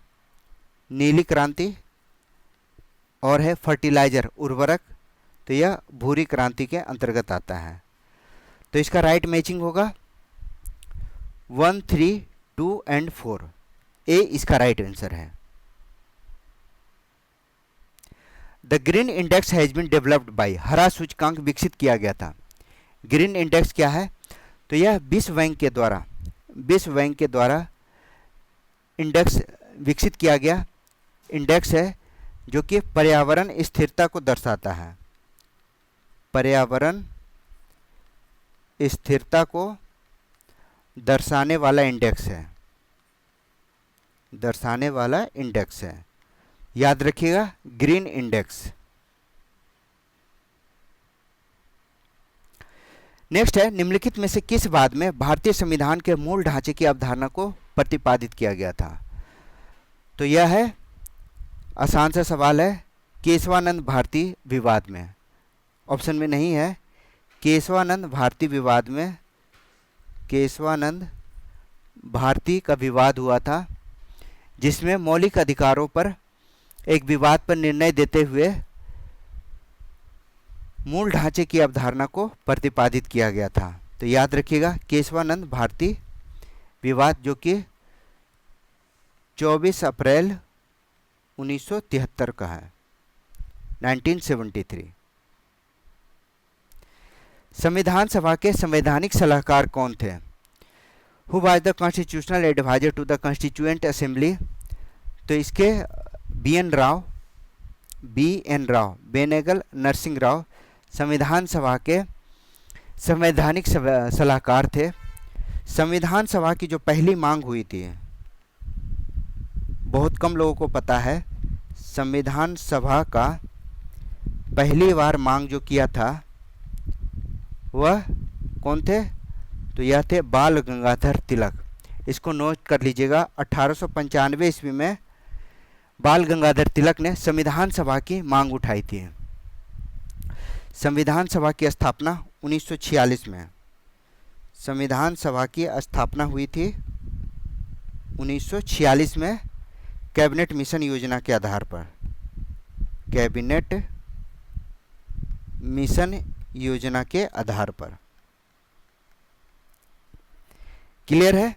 नीली क्रांति। और है फर्टिलाइजर उर्वरक, तो यह भूरी क्रांति के अंतर्गत आता है। तो इसका राइट मैचिंग होगा 1, 3, 2 एंड 4। ए इसका राइट आंसर है। The green index has been developed by, हरा सूचकांक विकसित किया गया था। ग्रीन इंडेक्स क्या है? तो यह विश्व बैंक के द्वारा इंडेक्स विकसित किया गया इंडेक्स है, जो कि पर्यावरण स्थिरता को दर्शाता है। पर्यावरण स्थिरता को दर्शाने वाला इंडेक्स है। याद रखिएगा, ग्रीन इंडेक्स। नेक्स्ट है, निम्नलिखित में से किस वाद में भारतीय संविधान के मूल ढांचे की अवधारणा को प्रतिपादित किया गया था? तो यह है, आसान सा सवाल है, केशवानंद भारती विवाद में। ऑप्शन में नहीं है। केशवानंद भारती विवाद में केशवानंद भारती का विवाद हुआ था, जिसमें मौलिक अधिकारों पर एक विवाद पर निर्णय देते हुए मूल ढांचे की अवधारणा को प्रतिपादित किया गया था। तो याद रखिएगा, केशवानंद भारती विवाद, जो कि 24 अप्रैल 1973 का है, 1973। संविधान सभा के संवैधानिक सलाहकार कौन थे? Who was the constitutional adviser to the constituent assembly? तो इसके बी.एन. राव, बेनेगल नरसिंह राव संविधान सभा के संवैधानिक सलाहकार थे। संविधान सभा की जो पहली मांग हुई थी, बहुत कम लोगों को पता है, संविधान सभा का पहली बार मांग जो किया था वह कौन थे? तो यह थे बाल गंगाधर तिलक। इसको नोट कर लीजिएगा, 1895 ईस्वी में बाल गंगाधर तिलक ने संविधान सभा की मांग उठाई थी। संविधान सभा की स्थापना 1946 में, संविधान सभा की स्थापना हुई थी 1946 में कैबिनेट मिशन योजना के आधार पर। कैबिनेट मिशन योजना के आधार पर। क्लियर है?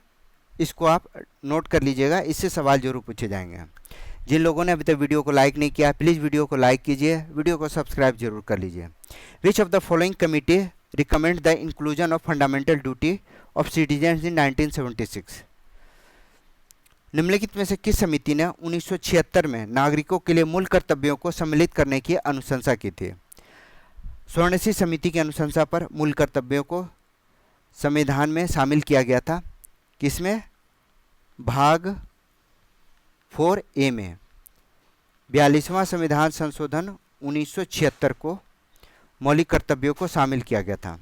इसको आप नोट कर लीजिएगा, इससे सवाल जरूर पूछे जाएंगे। जिन लोगों ने अभी तक वीडियो को लाइक नहीं किया, प्लीज़ वीडियो को लाइक कीजिए, वीडियो को सब्सक्राइब जरूर कर लीजिए। विच of the following committee recommend the inclusion of fundamental duty of citizens इन 1976? निम्नलिखित में से किस समिति ने 1976 में नागरिकों के लिए मूल कर्तव्यों को सम्मिलित करने की अनुशंसा की थी? स्वर्णसी समिति की अनुशंसा पर मूल कर्तव्यों को संविधान में शामिल किया गया था। किसमें? भाग 4A में। 42वां संविधान संशोधन 1976 को मौलिक कर्तव्यों को शामिल किया गया था,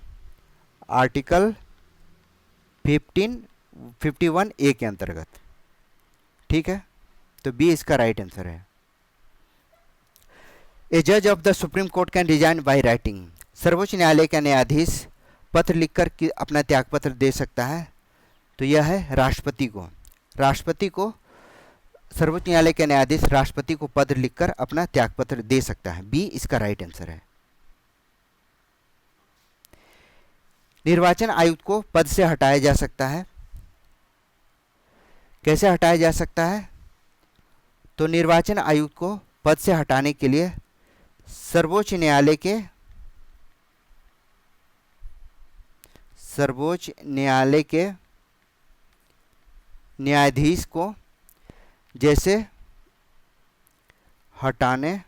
आर्टिकल 51A के अंतर्गत। ठीक है, तो बी इसका राइट आंसर है। ए जज of the supreme court can resign by writing? सर्वोच्च न्यायालय का न्यायाधीश पत्र लिखकर अपना त्यागपत्र दे सकता है, तो यह है राष्ट्रपति को। राष्ट्रपति को, सर्वोच्च न्यायालय के न्यायाधीश राष्ट्रपति को पत्र लिखकर अपना त्यागपत्र दे सकता है। बी इसका राइट आंसर है। निर्वाचन आयुक्त को पद से हटाया जा सकता है। कैसे हटाया जा सकता है? तो निर्वाचन आयुक्त को पद से हटाने के लिए सर्वोच्च न्यायालय के न्यायाधीश को जैसे हटाने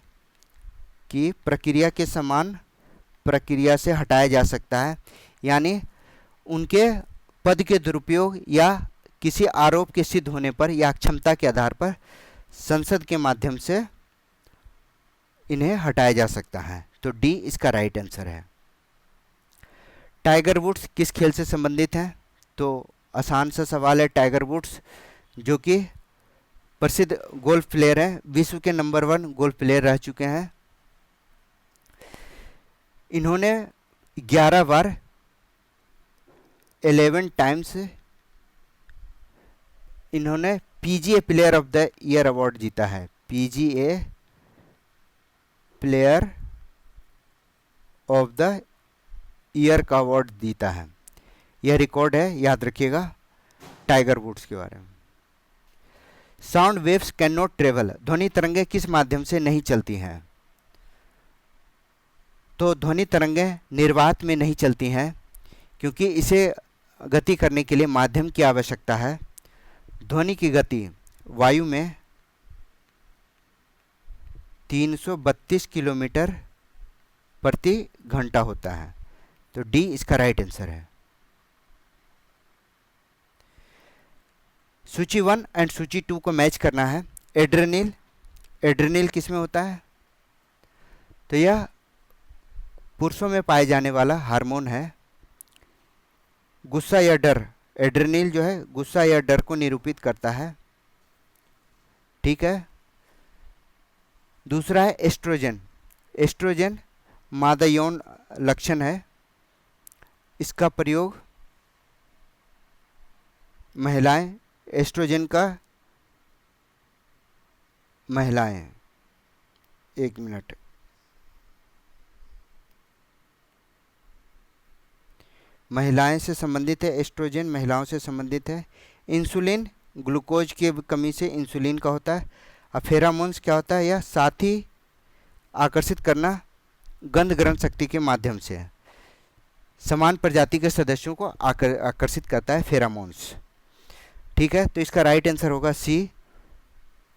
की प्रक्रिया के समान प्रक्रिया से हटाया जा सकता है, यानी उनके पद के दुरुपयोग या किसी आरोप के सिद्ध होने पर या क्षमता के आधार पर संसद के माध्यम से इन्हें हटाया जा सकता है। तो डी इसका राइट आंसर है। टाइगर वुड्स किस खेल से संबंधित हैं? तो आसान सा सवाल है। टाइगर वुड्स जो कि प्रसिद्ध गोल्फ प्लेयर हैं, विश्व के नंबर 1 गोल्फ प्लेयर रह चुके हैं। इन्होंने 11 बार 11 टाइम्स इन्होंने PGA player of the year award जीता है। PGA player of the year का अवार्ड जीता है। यह रिकॉर्ड है, याद रखिएगा टाइगर वुड्स के बारे में। Sound waves can not travel? ध्वनि तरंगें किस माध्यम से नहीं चलती हैं? तो ध्वनि तरंगें निर्वात में नहीं चलती हैं, क्योंकि इसे गति करने के लिए माध्यम की आवश्यकता है। ध्वनि की गति वायु में 332 किलोमीटर प्रति घंटा होता है। तो डी इसका राइट आंसर है। सूची 1 एंड सूची 2 को मैच करना है। एड्रेनिल किस में होता है? तो यह पुरुषों में पाए जाने वाला हार्मोन है। गुस्सा या डर, एड्रेनिल जो है गुस्सा या डर को निरूपित करता है। ठीक है। दूसरा है एस्ट्रोजन। एस्ट्रोजन मादा यौन लक्षण है। इसका प्रयोग महिलाएं, एस्ट्रोजन का महिलाएं, एक मिनट, महिलाएं से संबंधित है। एस्ट्रोजन महिलाओं से संबंधित है। इंसुलिन ग्लूकोज की कमी से इंसुलिन का होता है। अब फेरामोन्स क्या होता है? यह साथी आकर्षित करना गंध ग्रहण शक्ति के माध्यम से समान प्रजाति के सदस्यों को आकर्षित करता है फेरामोन्स। ठीक है, तो इसका राइट आंसर होगा C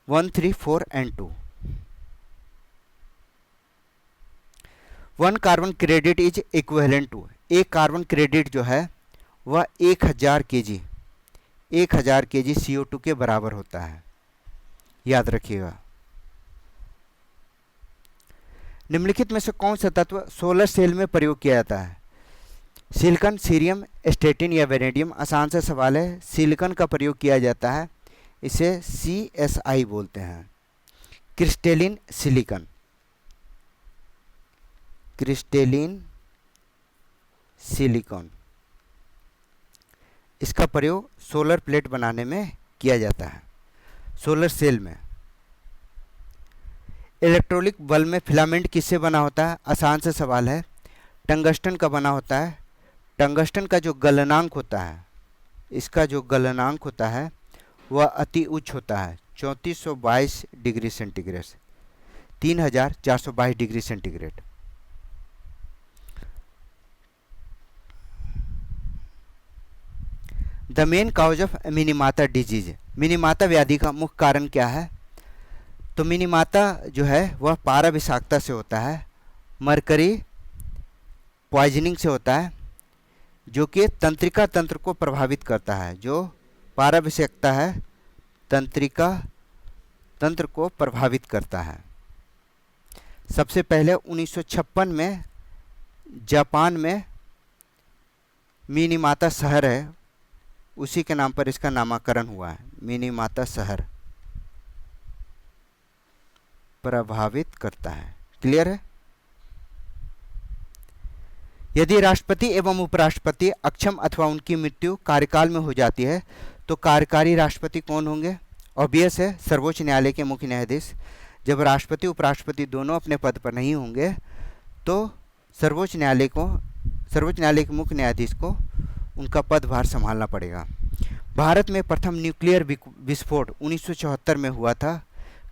1, 3, 4 and 2। 1 carbon credit is equivalent to, एक कार्बन क्रेडिट जो है वह 1000 केजी CO2 के बराबर होता है, याद रखिएगा। निम्नलिखित में से कौन सा तत्व सोलर सेल में प्रयोग किया जाता है? सिलिकॉन, सीरियम, स्टेटिन या वेनेडियम? आसान सा सवाल है। सिलिकॉन का प्रयोग किया जाता है, इसे CSI बोलते हैं, क्रिस्टलिन सिलिकॉन, क्रिस्टलिन सिलिकॉन। इसका प्रयोग सोलर प्लेट बनाने में किया जाता है, सोलर सेल में। इलेक्ट्रॉनिक बल्ब में फिलामेंट किससे बना होता है? आसान से सवाल है। टंगस्टन का बना होता है। टंगस्टन का जो गलनांक होता है, इसका जो गलनांक होता है वह अति उच्च होता है, 3422 degree centigrade, 3422 degree centigrade. The main cause of Minamata disease, Minamata व्याधि का मुख्य कारण क्या है? तो मिनीमाता जो है वह पारा विषाक्तता से होता है, मरकरी पॉइजनिंग से होता है, जो कि तंत्रिका तंत्र को प्रभावित करता है। जो पारा विषाक्तता है तंत्रिका तंत्र को प्रभावित करता है। सबसे पहले 1956 में जापान में मिनीमाता शहर है, उसी के नाम पर इसका नामकरण हुआ है। मिनीमाता शहर प्रभावित करता है। क्लियर है? यदि राष्ट्रपति एवं उपराष्ट्रपति अक्षम अथवा उनकी मृत्यु कार्यकाल में हो जाती है तो कार्यकारी राष्ट्रपति कौन होंगे? ऑब्वियस है, सर्वोच्च न्यायालय के मुख्य न्यायाधीश। जब राष्ट्रपति उपराष्ट्रपति दोनों अपने पद पर नहीं होंगे तो सर्वोच्च न्यायालय के मुख्य न्यायाधीश को उनका पदभार संभालना पड़ेगा। भारत में प्रथम न्यूक्लियर विस्फोट 1974 में हुआ था।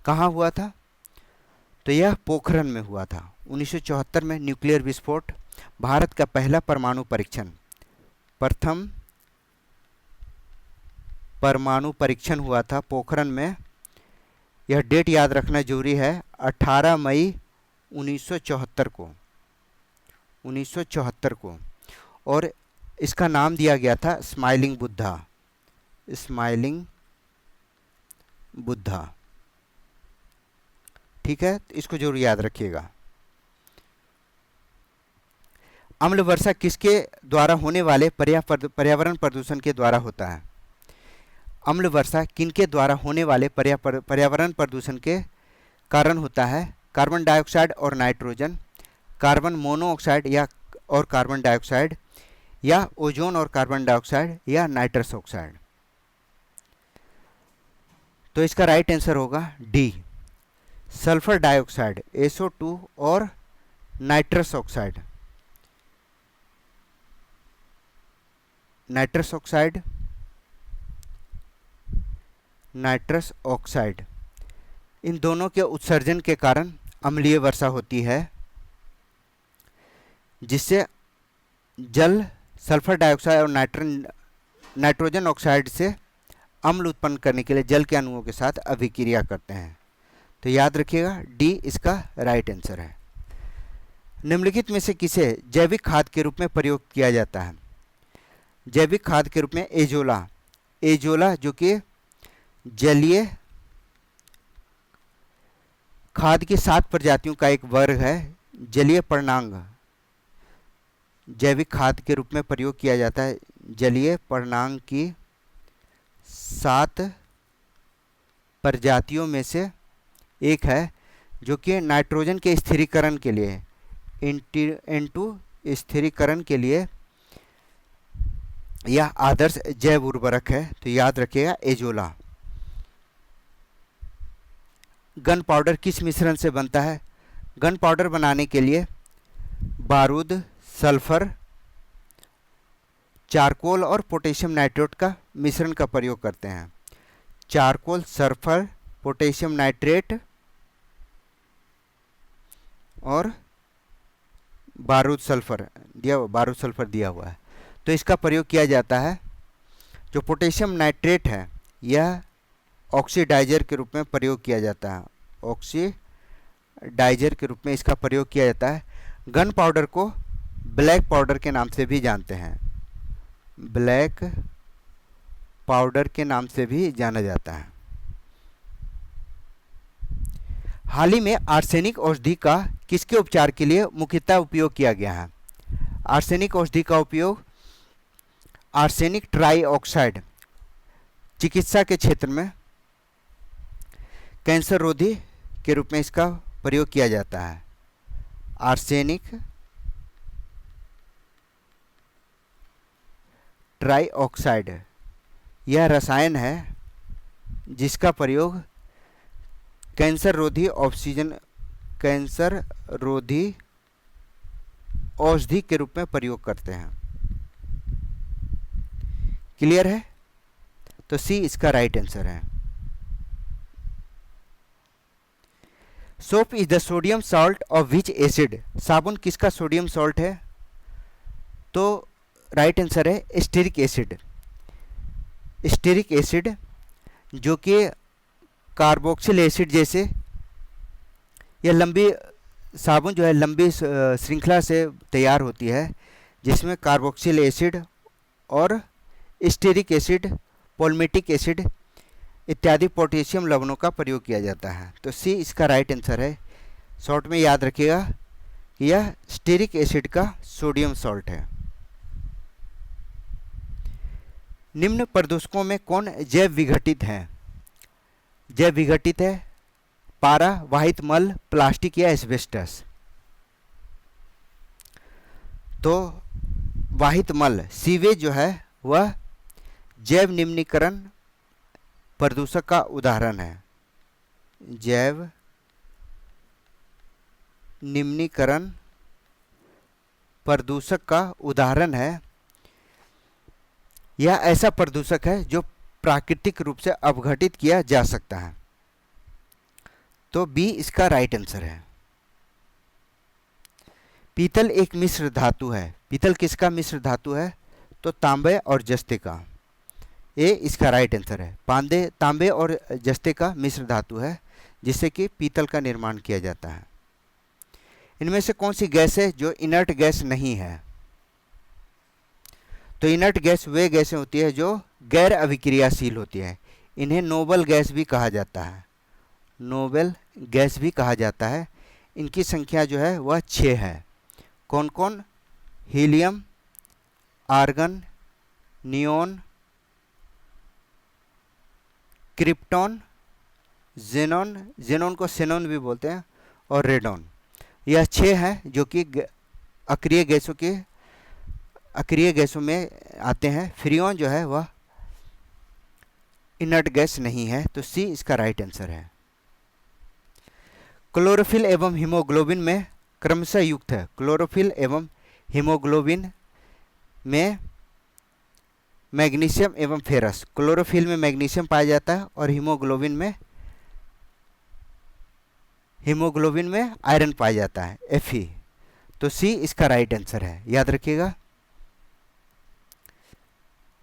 कहाँ हुआ था? तो यह पोखरण में हुआ था। 1974 में न्यूक्लियर विस्फोट, भारत का पहला परमाणु परीक्षण, प्रथम परमाणु परीक्षण हुआ था पोखरण में। यह डेट याद रखना जरूरी है, 18 मई 1974 को, 1974 को। और इसका नाम दिया गया था स्माइलिंग बुद्धा, स्माइलिंग बुद्धा। ठीक है, तो इसको जरूर याद रखिएगा। अम्ल वर्षा किसके द्वारा होने वाले पर्यावरण प्रदूषण के द्वारा होता है? अम्ल वर्षा किनके द्वारा होने वाले पर्यावरण प्रदूषण के कारण होता है? कार्बन डाइऑक्साइड और नाइट्रोजन, कार्बन मोनोऑक्साइड या और कार्बन डाइऑक्साइड, या ओजोन और कार्बन डाइऑक्साइड, या नाइट्रस ऑक्साइड। तो इसका राइट आंसर होगा डी, सल्फर डाइऑक्साइड SO2 और nitrous oxide. Nitrous oxide, nitrous oxide, इन दोनों के उत्सर्जन के कारण अम्लीय वर्षा होती है, जिससे जल सल्फर डाइऑक्साइड और नाइट्रोजन ऑक्साइड से अम्ल उत्पन्न करने के लिए जल के अणुओं के साथ अभिक्रिया करते हैं। तो याद रखिएगा डी इसका राइट आंसर है। निम्नलिखित में से किसे जैविक खाद के रूप में प्रयोग किया जाता है? जैविक खाद के रूप में एजोला, एजोला जो कि जलीय खाद की 7 प्रजातियों का एक वर्ग है, जलीय पर्णांग, जैविक खाद के रूप में प्रयोग किया जाता है। जलीय पर्णांग की 7 प्रजातियों में से एक है, जो कि नाइट्रोजन के स्थिरीकरण के लिए, N2 स्थिरीकरण के लिए यह आदर्श जैव उर्वरक है। तो याद रखिएगा एजोला। गन पाउडर किस मिश्रण से बनता है? गन पाउडर बनाने के लिए बारूद, सल्फर, चारकोल और पोटेशियम नाइट्रेट का मिश्रण का प्रयोग करते हैं। चारकोल, सल्फर, पोटेशियम नाइट्रेट और बारूद सल्फर दिया हुआ है। तो इसका प्रयोग किया जाता है। जो पोटेशियम नाइट्रेट है यह ऑक्सीडाइजर के रूप में प्रयोग किया जाता है। ऑक्सीडाइजर के रूप में इसका प्रयोग किया जाता है। गन पाउडर को ब्लैक पाउडर के नाम से भी जानते हैं। ब्लैक पाउडर के नाम से भी जाना जाता है। हाल ही में आर्सेनिक औषधि का किसके उपचार के लिए मुख्यतः उपयोग किया गया है? आर्सेनिक औषधि का उपयोग आर्सेनिक ट्राइऑक्साइड चिकित्सा के क्षेत्र में कैंसर रोधी के रूप में इसका प्रयोग किया जाता है। आर्सेनिक ट्राइऑक्साइड यह रसायन है जिसका प्रयोग कैंसर रोधी औषधि के रूप में प्रयोग करते हैं। क्लियर है? तो सी इसका राइट आंसर है। Soap is the sodium salt of which acid? साबुन किसका सोडियम सॉल्ट है? तो राइट आंसर है स्टीरिक एसिड। स्टीरिक एसिड जो कि कार्बोक्सिल एसिड जैसे यह लंबी साबुन जो है लंबी श्रृंखला से तैयार होती है, जिसमें कार्बोक्सिल एसिड और स्टीरिक एसिड, पॉल्मेटिक एसिड इत्यादि पोटेशियम लवणों का प्रयोग किया जाता है। तो सी इसका राइट आंसर है। शॉर्ट में याद रखिएगा कि यह स्टीरिक एसिड का सोडियम सॉल्ट है। निम्न प्रदूषकों में कौन जैव विघटित है? जैव विघटित है पारा, वाहित मल, प्लास्टिक या एस्बेस्टस। तो वाहित मल सीवेज जो है वह जैव निम्नीकरण प्रदूषक का उदाहरण है। जैव निम्नीकरण प्रदूषक का उदाहरण है। यह ऐसा प्रदूषक है जो प्राकृतिक रूप से अपघटित किया जा सकता है। तो बी इसका राइट आंसर है। पीतल एक मिश्र धातु है। पीतल किसका मिश्र धातु है? तो तांबे और जस्ते का। ए इसका राइट आंसर है। तांबे और जस्ते का मिश्र धातु है जिससे कि पीतल का निर्माण किया जाता है। इनमें से कौन सी गैस है जो इनर्ट गैस नहीं है? तो इनर्ट गैस वे गैसें होती है जो गैर अभिक्रियाशील होती है। इन्हें नोबल गैस भी कहा जाता है। नोबल गैस भी कहा जाता है। इनकी संख्या जो है वह 6 है। कौन कौन? Helium, argon, neon, krypton, xenon, xenon को सेनॉन भी बोलते हैं, और रेडॉन। यह 6 हैं जो कि अक्रिय गैसों में आते हैं। फ्रियोन जो है वह इनर्ट गैस नहीं है। तो सी इसका राइट आंसर है। क्लोरोफिल एवं हीमोग्लोबिन में क्रमशः युक्त है। क्लोरोफिल एवं हीमोग्लोबिन में मैग्नीशियम एवं फेरस। क्लोरोफिल में मैग्नीशियम पाया जाता है और हीमोग्लोबिन में आयरन पाया जाता है, Fe। तो सी इसका राइट आंसर है। याद रखिएगा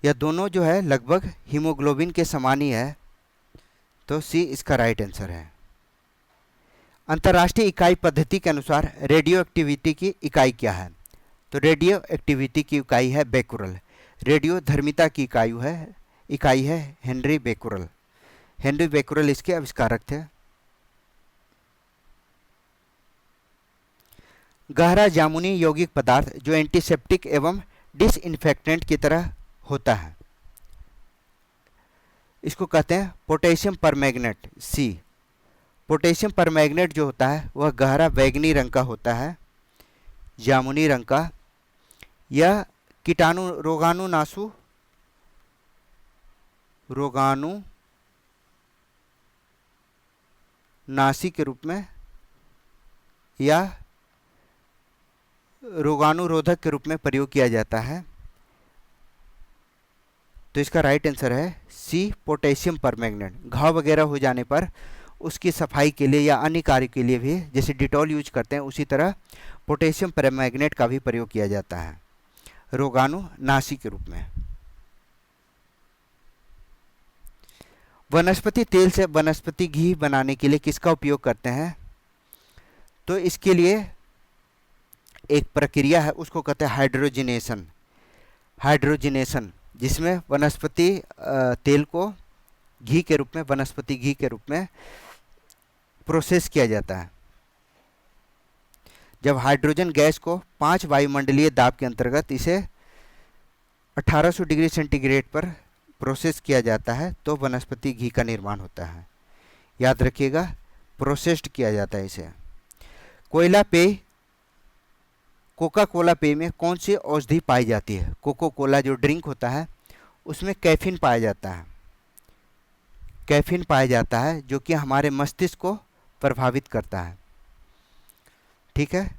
यह दोनों जो है लगभग हीमोग्लोबिन के समान ही है। तो सी इसका राइट आंसर है। अंतर्राष्ट्रीय इकाई पद्धति के अनुसार रेडियो एक्टिविटी की इकाई क्या है? तो रेडियो एक्टिविटी की इकाई है बेकुरल। रेडियो धर्मिता की इकाई है हेनरी बेकुरल। हेनरी बेकुरल इसके आविष्कारक थे। गहरा जामुनी यौगिक पदार्थ जो एंटीसेप्टिक एवं डिसइंफेक्टेंट की तरह होता है, इसको कहते हैं potassium permanganate. C potassium permanganate जो होता है वह गहरा बैंगनी रंग का होता है, जामुनी रंग का। यह रोगाणुनाशी के रूप में या रोगाणुरोधक के रूप में प्रयोग किया जाता है। तो इसका राइट आंसर है सी, पोटेशियम परमैंगनेट। घाव वगैरह हो जाने पर उसकी सफाई के लिए या अन्य कार्य के लिए भी, जैसे डिटॉल यूज करते हैं, उसी तरह पोटेशियम परमैंगनेट का भी प्रयोग किया जाता है रोगाणुनाशी के रूप में। वनस्पति तेल से वनस्पति घी बनाने के लिए किसका उपयोग करते हैं? तो इसके लिए एक प्रक्रिया है, उसको कहते हैं हाइड्रोजिनेशन। हाइड्रोजिनेशन, जिसमें वनस्पति तेल को घी के रूप में, वनस्पति घी के रूप में प्रोसेस किया जाता है। जब हाइड्रोजन गैस को 5 वायुमंडलीय दाब के अंतर्गत इसे 1800 डिग्री सेंटीग्रेड पर प्रोसेस किया जाता है तो वनस्पति घी का निर्माण होता है। याद रखिएगा, प्रोसेस्ड किया जाता है इसे। कोयला पेय, कोका कोला पेय में कौन सी औषधि पाई जाती है? कोको कोला जो ड्रिंक होता है उसमें कैफीन पाया जाता है। कैफीन पाया जाता है जो कि हमारे मस्तिष्क को प्रभावित करता है। ठीक है,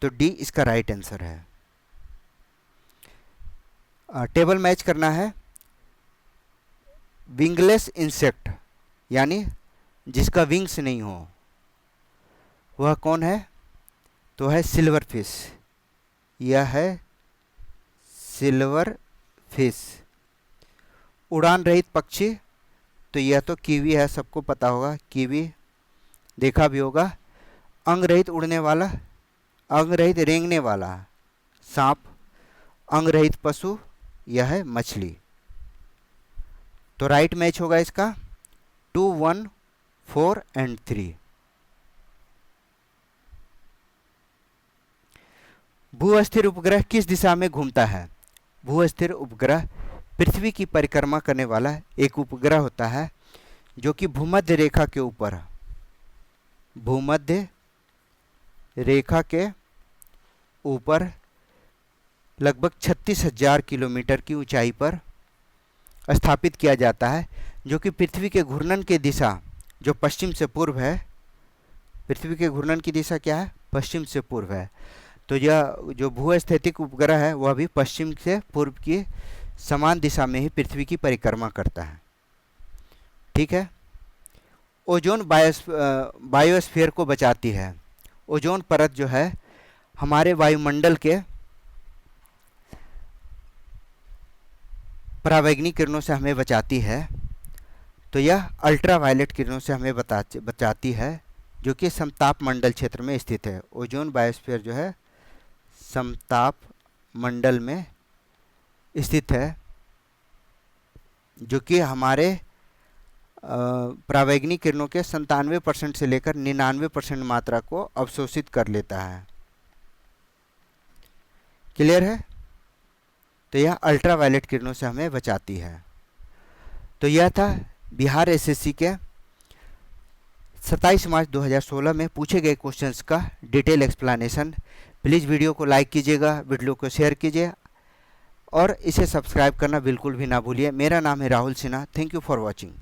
तो डी इसका राइट आंसर है। टेबल मैच करना है। विंगलेस इंसेक्ट, यानी जिसका विंग्स नहीं हो, वह कौन है? तो है सिल्वर फिश। यह है सिल्वर फिश। उड़ान रहित पक्षी, तो यह तो कीवी है, सबको पता होगा, कीवी देखा भी होगा। अंग रहित उड़ने वाला, अंग रहित रेंगने वाला सांप। अंग रहित पशु, यह है मछली। तो राइट मैच होगा इसका 2, 1, 4 एंड 3। भू-अस्थिर उपग्रह किस दिशा में घूमता है? भू-अस्थिर उपग्रह पृथ्वी की परिक्रमा करने वाला एक उपग्रह होता है जो कि भूमध्य रेखा के ऊपर, भूमध्य रेखा के ऊपर लगभग 36,000 किलोमीटर की ऊंचाई पर स्थापित किया जाता है, जो कि पृथ्वी के घूर्णन की दिशा जो पश्चिम से पूर्व है। पृथ्वी के घूर्णन की दिशा क्या है? पश्चिम से पूर्व है। तो यह जो भूस्थैतिक उपग्रह है वह भी पश्चिम से पूर्व की समान दिशा में ही पृथ्वी की परिक्रमा करता है। ठीक है। ओजोन बायोस्फीयर को बचाती है। ओजोन परत जो है हमारे वायुमंडल के परावैंगनी किरणों से हमें बचाती है। तो यह अल्ट्रावायलेट किरणों से हमें बचाती है, जो कि समताप मंडल क्षेत्र में स्थित है। ओजोन बायोस्फीयर जो है समताप मंडल में स्थित है, जो कि हमारे परावैंगनी किरणों के 97% से लेकर 99% मात्रा को अवशोषित कर लेता है। क्लियर है? तो यह अल्ट्रावायलेट किरणों से हमें बचाती है। तो यह था बिहार एसएससी के 27 मार्च 2016 में पूछे गए क्वेश्चंस का डिटेल एक्सप्लेनेशन। प्लीज़ वीडियो को लाइक कीजिएगा, वीडियो को शेयर कीजिए और इसे सब्सक्राइब करना बिल्कुल भी ना भूलिए। मेरा नाम है Rahul Sinha. Thank you for watching.